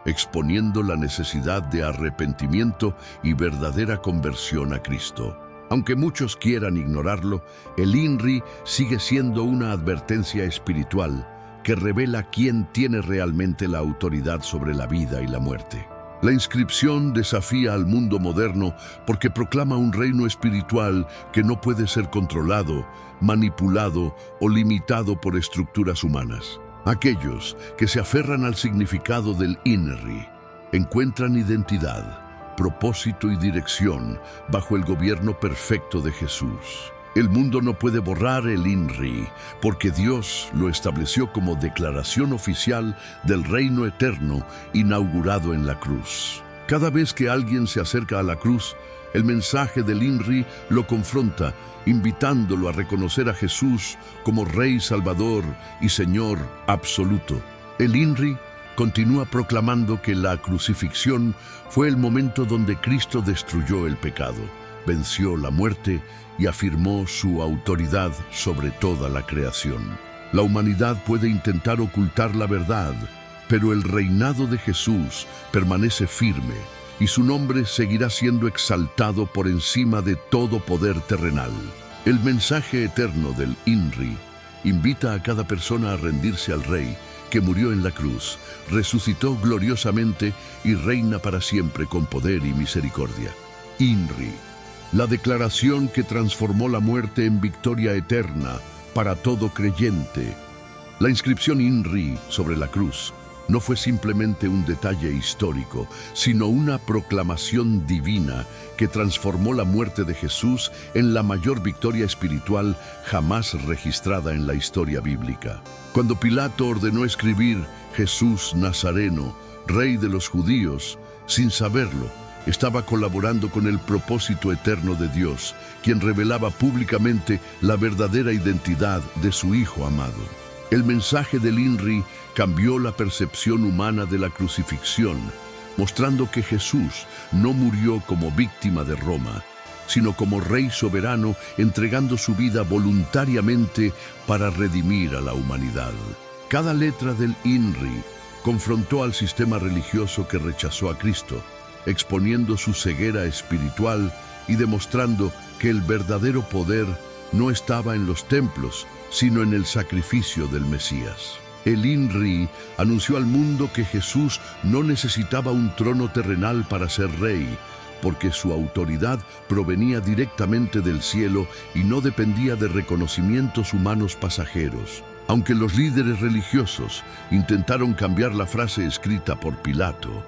exponiendo la necesidad de arrepentimiento y verdadera conversión a Cristo. Aunque muchos quieran ignorarlo, el INRI sigue siendo una advertencia espiritual que revela quién tiene realmente la autoridad sobre la vida y la muerte. La inscripción desafía al mundo moderno porque proclama un reino espiritual que no puede ser controlado, manipulado o limitado por estructuras humanas. Aquellos que se aferran al significado del INRI encuentran identidad, propósito y dirección bajo el gobierno perfecto de Jesús. El mundo no puede borrar el INRI porque Dios lo estableció como declaración oficial del reino eterno inaugurado en la cruz. Cada vez que alguien se acerca a la cruz, el mensaje del INRI lo confronta, invitándolo a reconocer a Jesús como Rey Salvador y Señor absoluto. El INRI continúa proclamando que la crucifixión fue el momento donde Cristo destruyó el pecado, venció la muerte y afirmó su autoridad sobre toda la creación. La humanidad puede intentar ocultar la verdad, pero el reinado de Jesús permanece firme y su nombre seguirá siendo exaltado por encima de todo poder terrenal. El mensaje eterno del INRI invita a cada persona a rendirse al Rey que murió en la cruz, resucitó gloriosamente y reina para siempre con poder y misericordia. INRI, la declaración que transformó la muerte en victoria eterna para todo creyente. La inscripción INRI sobre la cruz no fue simplemente un detalle histórico, sino una proclamación divina que transformó la muerte de Jesús en la mayor victoria espiritual jamás registrada en la historia bíblica. Cuando Pilato ordenó escribir Jesús Nazareno, Rey de los Judíos, sin saberlo, estaba colaborando con el propósito eterno de Dios, quien revelaba públicamente la verdadera identidad de su Hijo amado. El mensaje del INRI cambió la percepción humana de la crucifixión, mostrando que Jesús no murió como víctima de Roma, sino como Rey soberano, entregando su vida voluntariamente para redimir a la humanidad. Cada letra del INRI confrontó al sistema religioso que rechazó a Cristo, exponiendo su ceguera espiritual y demostrando que el verdadero poder no estaba en los templos, sino en el sacrificio del Mesías. El INRI anunció al mundo que Jesús no necesitaba un trono terrenal para ser rey, porque su autoridad provenía directamente del cielo y no dependía de reconocimientos humanos pasajeros. Aunque los líderes religiosos intentaron cambiar la frase escrita por Pilato,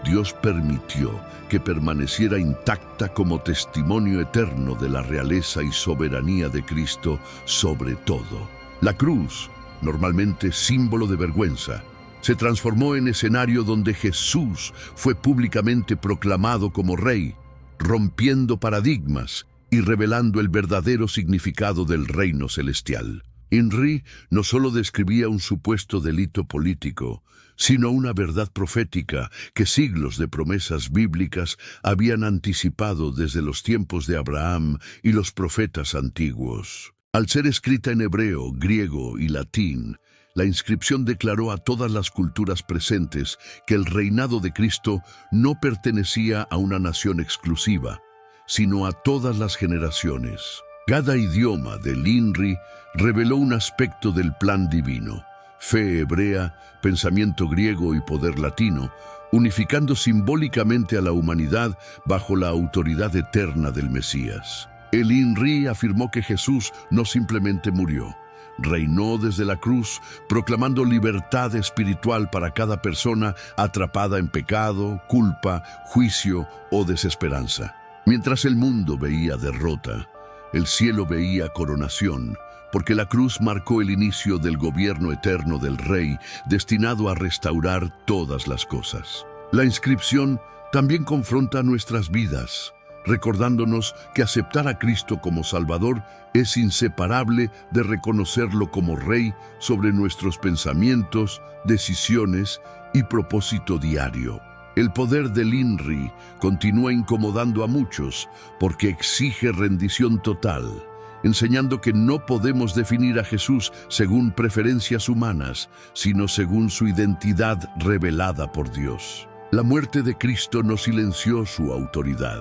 Dios permitió que permaneciera intacta como testimonio eterno de la realeza y soberanía de Cristo sobre todo. La cruz, normalmente símbolo de vergüenza, se transformó en escenario donde Jesús fue públicamente proclamado como Rey, rompiendo paradigmas y revelando el verdadero significado del reino celestial. INRI no solo describía un supuesto delito político, sino una verdad profética que siglos de promesas bíblicas habían anticipado desde los tiempos de Abraham y los profetas antiguos. Al ser escrita en hebreo, griego y latín, la inscripción declaró a todas las culturas presentes que el reinado de Cristo no pertenecía a una nación exclusiva, sino a todas las generaciones. Cada idioma del INRI reveló un aspecto del plan divino: fe hebrea, pensamiento griego y poder latino, unificando simbólicamente a la humanidad bajo la autoridad eterna del Mesías. El INRI afirmó que Jesús no simplemente murió, reinó desde la cruz, proclamando libertad espiritual para cada persona atrapada en pecado, culpa, juicio o desesperanza. Mientras el mundo veía derrota, el cielo veía coronación, porque la cruz marcó el inicio del gobierno eterno del Rey, destinado a restaurar todas las cosas. La inscripción también confronta nuestras vidas, recordándonos que aceptar a Cristo como Salvador es inseparable de reconocerlo como Rey sobre nuestros pensamientos, decisiones y propósito diario. El poder del INRI continúa incomodando a muchos porque exige rendición total, enseñando que no podemos definir a Jesús según preferencias humanas, sino según su identidad revelada por Dios. La muerte de Cristo no silenció su autoridad.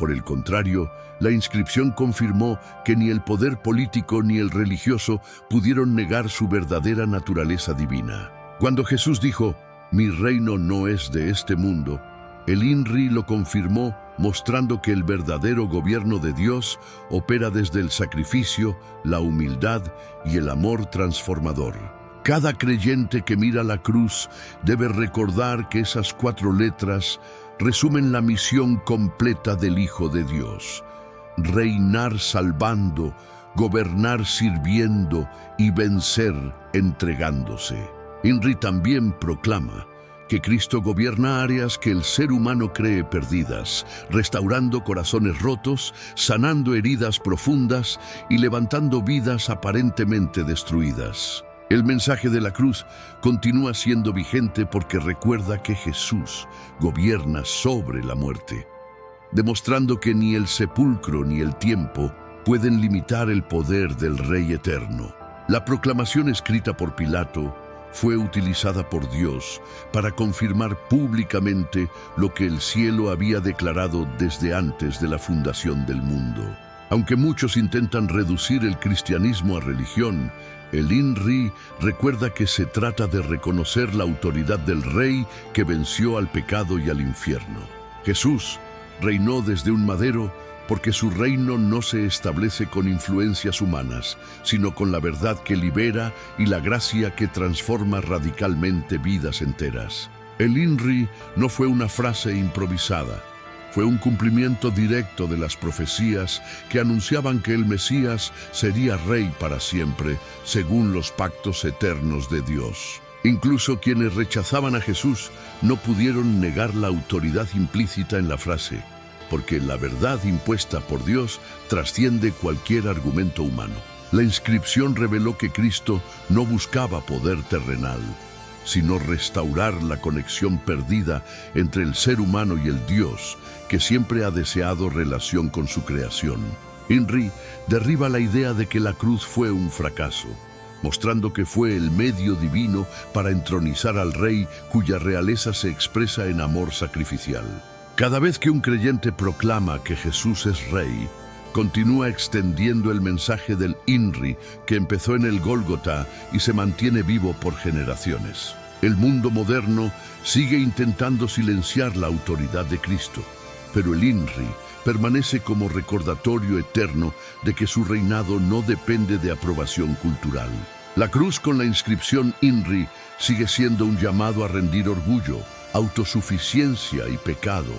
Por el contrario, la inscripción confirmó que ni el poder político ni el religioso pudieron negar su verdadera naturaleza divina. Cuando Jesús dijo: «Mi reino no es de este mundo», el INRI lo confirmó, mostrando que el verdadero gobierno de Dios opera desde el sacrificio, la humildad y el amor transformador. Cada creyente que mira la cruz debe recordar que esas 4 letras resumen la misión completa del Hijo de Dios: reinar salvando, gobernar sirviendo y vencer entregándose. INRI también proclama que Cristo gobierna áreas que el ser humano cree perdidas, restaurando corazones rotos, sanando heridas profundas y levantando vidas aparentemente destruidas. El mensaje de la cruz continúa siendo vigente porque recuerda que Jesús gobierna sobre la muerte, demostrando que ni el sepulcro ni el tiempo pueden limitar el poder del Rey eterno. La proclamación escrita por Pilato fue utilizada por Dios para confirmar públicamente lo que el cielo había declarado desde antes de la fundación del mundo. Aunque muchos intentan reducir el cristianismo a religión, el INRI recuerda que se trata de reconocer la autoridad del Rey que venció al pecado y al infierno. Jesús reinó desde un madero porque su reino no se establece con influencias humanas, sino con la verdad que libera y la gracia que transforma radicalmente vidas enteras. El INRI no fue una frase improvisada, fue un cumplimiento directo de las profecías que anunciaban que el Mesías sería rey para siempre, según los pactos eternos de Dios. Incluso quienes rechazaban a Jesús no pudieron negar la autoridad implícita en la frase, porque la verdad impuesta por Dios trasciende cualquier argumento humano. La inscripción reveló que Cristo no buscaba poder terrenal, sino restaurar la conexión perdida entre el ser humano y el Dios, que siempre ha deseado relación con su creación. INRI derriba la idea de que la cruz fue un fracaso, mostrando que fue el medio divino para entronizar al Rey cuya realeza se expresa en amor sacrificial. Cada vez que un creyente proclama que Jesús es Rey, continúa extendiendo el mensaje del INRI que empezó en el Gólgota y se mantiene vivo por generaciones. El mundo moderno sigue intentando silenciar la autoridad de Cristo, pero el INRI permanece como recordatorio eterno de que su reinado no depende de aprobación cultural. La cruz con la inscripción INRI sigue siendo un llamado a rendir orgullo, autosuficiencia y pecado,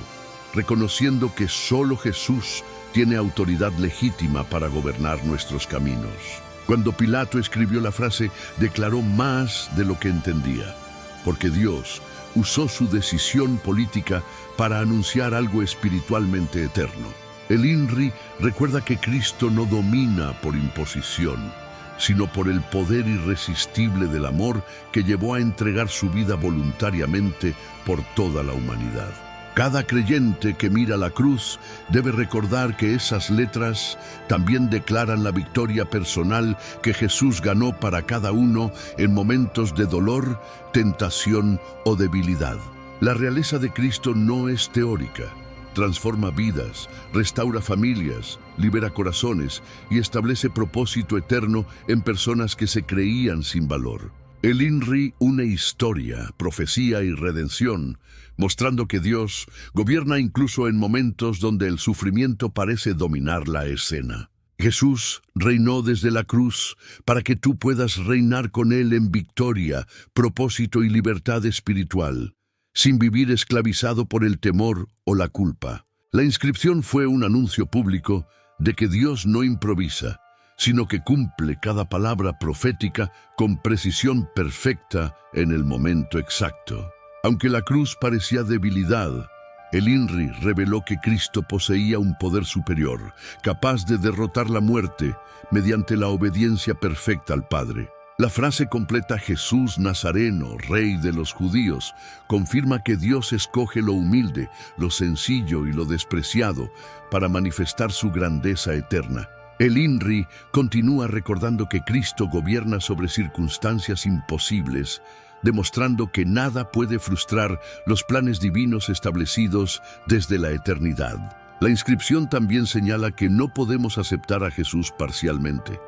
reconociendo que solo Jesús tiene autoridad legítima para gobernar nuestros caminos. Cuando Pilato escribió la frase, declaró más de lo que entendía, porque Dios usó su decisión política para anunciar algo espiritualmente eterno. El INRI recuerda que Cristo no domina por imposición, sino por el poder irresistible del amor que llevó a entregar su vida voluntariamente por toda la humanidad. Cada creyente que mira la cruz debe recordar que esas letras también declaran la victoria personal que Jesús ganó para cada uno en momentos de dolor, tentación o debilidad. La realeza de Cristo no es teórica. Transforma vidas, restaura familias, libera corazones y establece propósito eterno en personas que se creían sin valor. El INRI une historia, profecía y redención, mostrando que Dios gobierna incluso en momentos donde el sufrimiento parece dominar la escena. Jesús reinó desde la cruz para que tú puedas reinar con Él en victoria, propósito y libertad espiritual, sin vivir esclavizado por el temor o la culpa. La inscripción fue un anuncio público de que Dios no improvisa, sino que cumple cada palabra profética con precisión perfecta en el momento exacto. Aunque la cruz parecía debilidad, el INRI reveló que Cristo poseía un poder superior, capaz de derrotar la muerte mediante la obediencia perfecta al Padre. La frase completa Jesús Nazareno, Rey de los Judíos, confirma que Dios escoge lo humilde, lo sencillo y lo despreciado para manifestar su grandeza eterna. El INRI continúa recordando que Cristo gobierna sobre circunstancias imposibles, demostrando que nada puede frustrar los planes divinos establecidos desde la eternidad. La inscripción también señala que no podemos aceptar a Jesús parcialmente.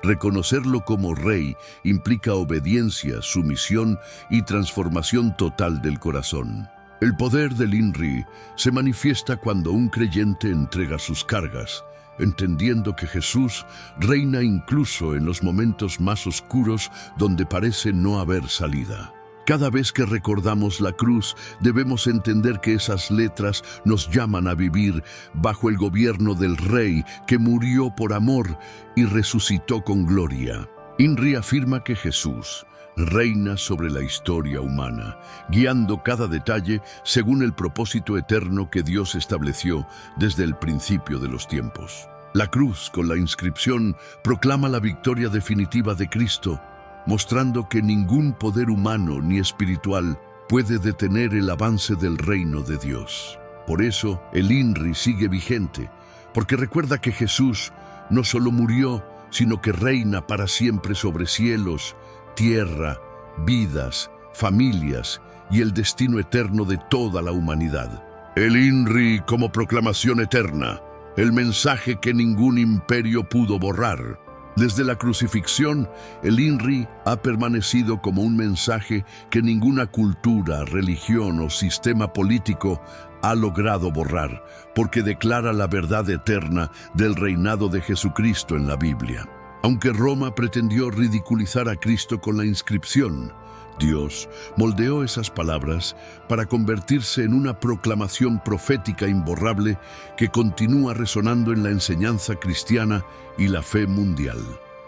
Reconocerlo como Rey implica obediencia, sumisión y transformación total del corazón. El poder del INRI se manifiesta cuando un creyente entrega sus cargas, entendiendo que Jesús reina incluso en los momentos más oscuros donde parece no haber salida. Cada vez que recordamos la cruz, debemos entender que esas letras nos llaman a vivir bajo el gobierno del Rey que murió por amor y resucitó con gloria. INRI afirma que Jesús reina sobre la historia humana, guiando cada detalle según el propósito eterno que Dios estableció desde el principio de los tiempos. La cruz, con la inscripción, proclama la victoria definitiva de Cristo, mostrando que ningún poder humano ni espiritual puede detener el avance del reino de Dios. Por eso, el INRI sigue vigente, porque recuerda que Jesús no solo murió, sino que reina para siempre sobre cielos, tierra, vidas, familias y el destino eterno de toda la humanidad. El INRI como proclamación eterna, el mensaje que ningún imperio pudo borrar, Desde la crucifixión, el INRI ha permanecido como un mensaje que ninguna cultura, religión o sistema político ha logrado borrar, porque declara la verdad eterna del reinado de Jesucristo en la Biblia. Aunque Roma pretendió ridiculizar a Cristo con la inscripción, Dios moldeó esas palabras para convertirse en una proclamación profética imborrable que continúa resonando en la enseñanza cristiana y la fe mundial.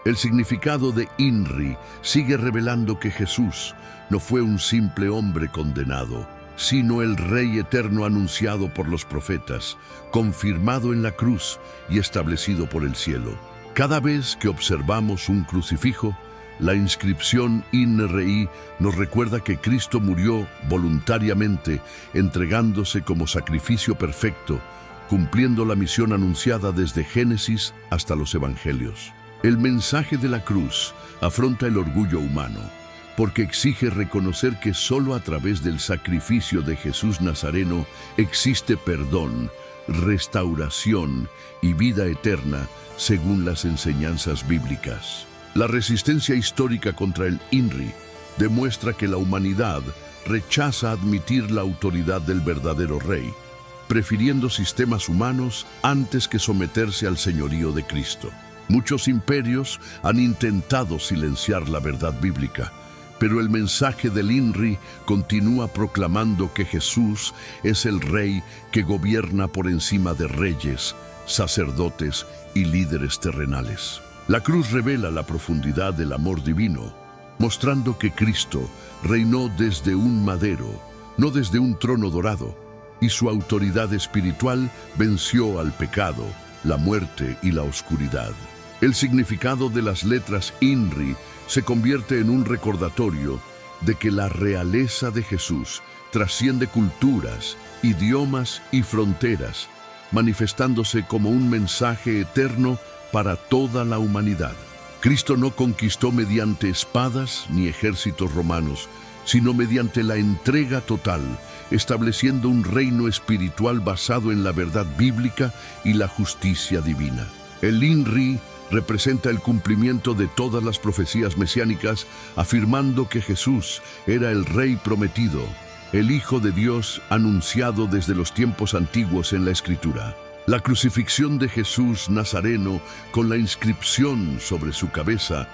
El significado de INRI sigue revelando que Jesús no fue un simple hombre condenado, sino el Rey eterno anunciado por los profetas, confirmado en la cruz y establecido por el cielo. Cada vez que observamos un crucifijo, la inscripción INRI nos recuerda que Cristo murió voluntariamente, entregándose como sacrificio perfecto, cumpliendo la misión anunciada desde Génesis hasta los Evangelios. El mensaje de la cruz afronta el orgullo humano, porque exige reconocer que solo a través del sacrificio de Jesús Nazareno existe perdón, restauración y vida eterna según las enseñanzas bíblicas. La resistencia histórica contra el INRI demuestra que la humanidad rechaza admitir la autoridad del verdadero rey, prefiriendo sistemas humanos antes que someterse al señorío de Cristo. Muchos imperios han intentado silenciar la verdad bíblica, pero el mensaje del INRI continúa proclamando que Jesús es el rey que gobierna por encima de reyes, sacerdotes y líderes terrenales. La cruz revela la profundidad del amor divino, mostrando que Cristo reinó desde un madero, no desde un trono dorado, y su autoridad espiritual venció al pecado, la muerte y la oscuridad. El significado de las letras INRI se convierte en un recordatorio de que la realeza de Jesús trasciende culturas, idiomas y fronteras, manifestándose como un mensaje eterno para toda la humanidad. Cristo no conquistó mediante espadas ni ejércitos romanos, sino mediante la entrega total, estableciendo un reino espiritual basado en la verdad bíblica y la justicia divina. El INRI representa el cumplimiento de todas las profecías mesiánicas, afirmando que Jesús era el Rey prometido, el Hijo de Dios anunciado desde los tiempos antiguos en la Escritura. La crucifixión de Jesús Nazareno con la inscripción sobre su cabeza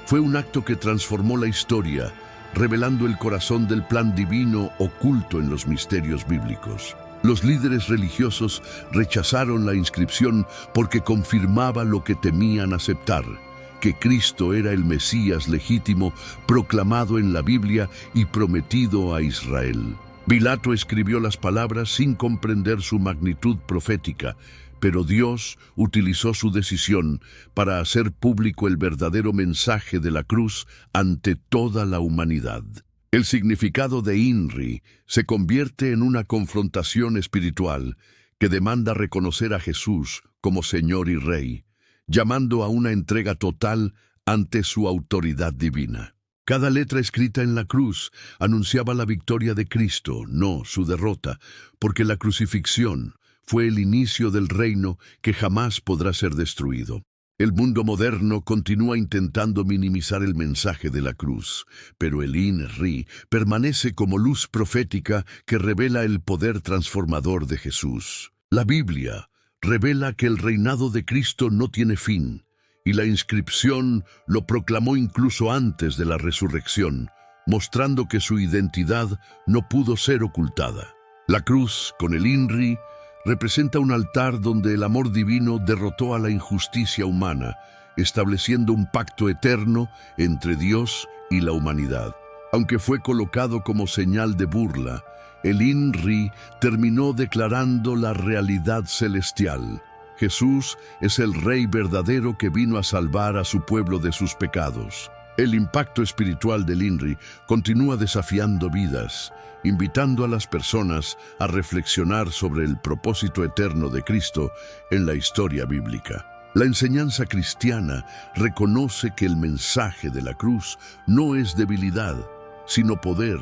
fue un acto que transformó la historia, revelando el corazón del plan divino oculto en los misterios bíblicos. Los líderes religiosos rechazaron la inscripción porque confirmaba lo que temían aceptar, que Cristo era el Mesías legítimo proclamado en la Biblia y prometido a Israel. Pilato escribió las palabras sin comprender su magnitud profética, pero Dios utilizó su decisión para hacer público el verdadero mensaje de la cruz ante toda la humanidad. El significado de INRI se convierte en una confrontación espiritual que demanda reconocer a Jesús como Señor y Rey, llamando a una entrega total ante su autoridad divina. Cada letra escrita en la cruz anunciaba la victoria de Cristo, no su derrota, porque la crucifixión fue el inicio del reino que jamás podrá ser destruido. El mundo moderno continúa intentando minimizar el mensaje de la cruz, pero el INRI permanece como luz profética que revela el poder transformador de Jesús. La Biblia revela que el reinado de Cristo no tiene fin, y la inscripción lo proclamó incluso antes de la resurrección, mostrando que su identidad no pudo ser ocultada. La cruz, con el INRI, representa un altar donde el amor divino derrotó a la injusticia humana, estableciendo un pacto eterno entre Dios y la humanidad. Aunque fue colocado como señal de burla, el INRI terminó declarando la realidad celestial. Jesús es el Rey verdadero que vino a salvar a su pueblo de sus pecados. El impacto espiritual del INRI continúa desafiando vidas, invitando a las personas a reflexionar sobre el propósito eterno de Cristo en la historia bíblica. La enseñanza cristiana reconoce que el mensaje de la cruz no es debilidad, sino poder,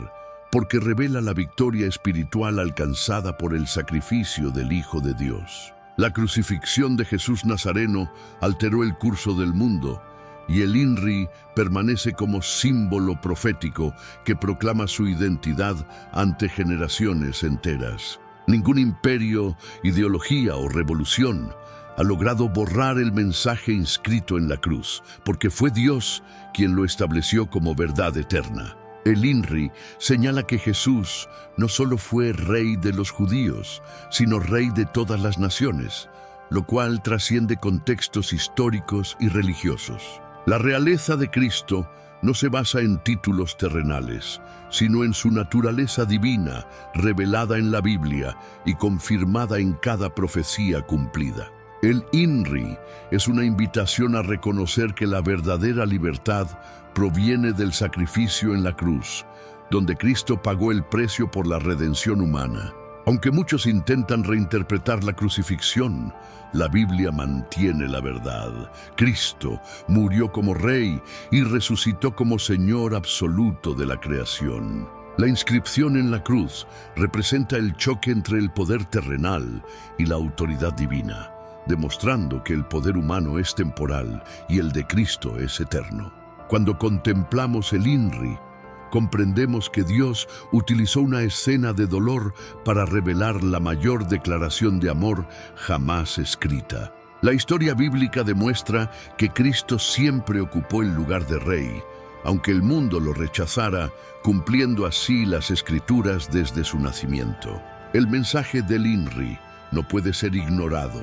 porque revela la victoria espiritual alcanzada por el sacrificio del Hijo de Dios. La crucifixión de Jesús Nazareno alteró el curso del mundo, y el INRI permanece como símbolo profético que proclama su identidad ante generaciones enteras. Ningún imperio, ideología o revolución ha logrado borrar el mensaje inscrito en la cruz, porque fue Dios quien lo estableció como verdad eterna. El INRI señala que Jesús no solo fue rey de los judíos, sino rey de todas las naciones, lo cual trasciende contextos históricos y religiosos. La realeza de Cristo no se basa en títulos terrenales, sino en su naturaleza divina, revelada en la Biblia y confirmada en cada profecía cumplida. El INRI es una invitación a reconocer que la verdadera libertad proviene del sacrificio en la cruz, donde Cristo pagó el precio por la redención humana. Aunque muchos intentan reinterpretar la crucifixión, la Biblia mantiene la verdad. Cristo murió como Rey y resucitó como Señor absoluto de la creación. La inscripción en la cruz representa el choque entre el poder terrenal y la autoridad divina, demostrando que el poder humano es temporal y el de Cristo es eterno. Cuando contemplamos el INRI, comprendemos que Dios utilizó una escena de dolor para revelar la mayor declaración de amor jamás escrita. La historia bíblica demuestra que Cristo siempre ocupó el lugar de rey, aunque el mundo lo rechazara, cumpliendo así las Escrituras desde su nacimiento. El mensaje del INRI no puede ser ignorado,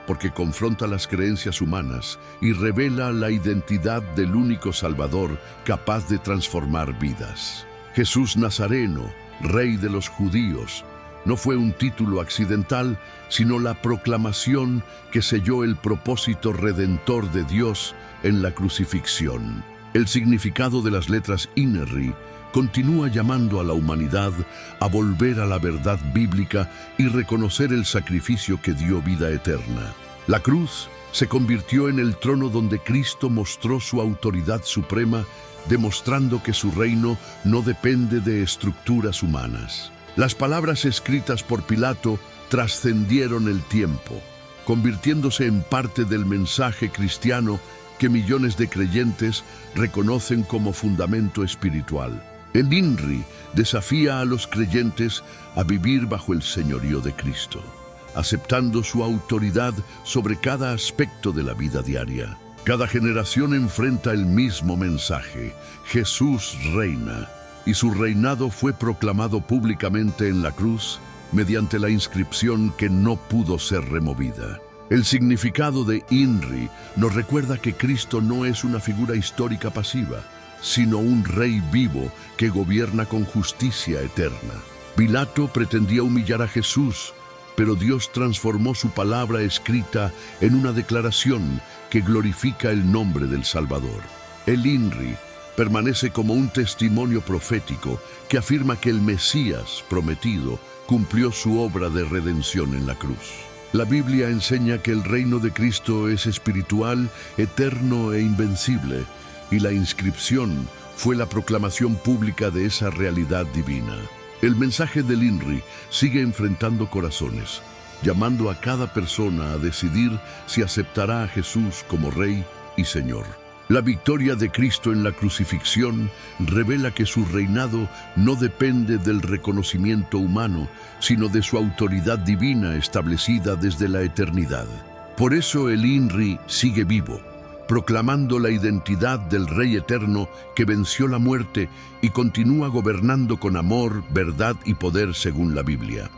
porque confronta las creencias humanas y revela la identidad del único Salvador capaz de transformar vidas. Jesús Nazareno, Rey de los judíos, no fue un título accidental, sino la proclamación que selló el propósito redentor de Dios en la crucifixión. El significado de las letras INRI continúa llamando a la humanidad a volver a la verdad bíblica y reconocer el sacrificio que dio vida eterna. La cruz se convirtió en el trono donde Cristo mostró su autoridad suprema, demostrando que su reino no depende de estructuras humanas. Las palabras escritas por Pilato trascendieron el tiempo, convirtiéndose en parte del mensaje cristiano que millones de creyentes reconocen como fundamento espiritual. El INRI desafía a los creyentes a vivir bajo el señorío de Cristo, aceptando su autoridad sobre cada aspecto de la vida diaria. Cada generación enfrenta el mismo mensaje: Jesús reina, y su reinado fue proclamado públicamente en la cruz mediante la inscripción que no pudo ser removida. El significado de INRI nos recuerda que Cristo no es una figura histórica pasiva, sino un rey vivo que gobierna con justicia eterna. Pilato pretendía humillar a Jesús, pero Dios transformó su palabra escrita en una declaración que glorifica el nombre del Salvador. El INRI permanece como un testimonio profético que afirma que el Mesías prometido cumplió su obra de redención en la cruz. La Biblia enseña que el reino de Cristo es espiritual, eterno e invencible, y la inscripción fue la proclamación pública de esa realidad divina. El mensaje del INRI sigue enfrentando corazones, llamando a cada persona a decidir si aceptará a Jesús como Rey y Señor. La victoria de Cristo en la crucifixión revela que su reinado no depende del reconocimiento humano, sino de su autoridad divina establecida desde la eternidad. Por eso el INRI sigue vivo, proclamando la identidad del Rey eterno que venció la muerte y continúa gobernando con amor, verdad y poder según la Biblia.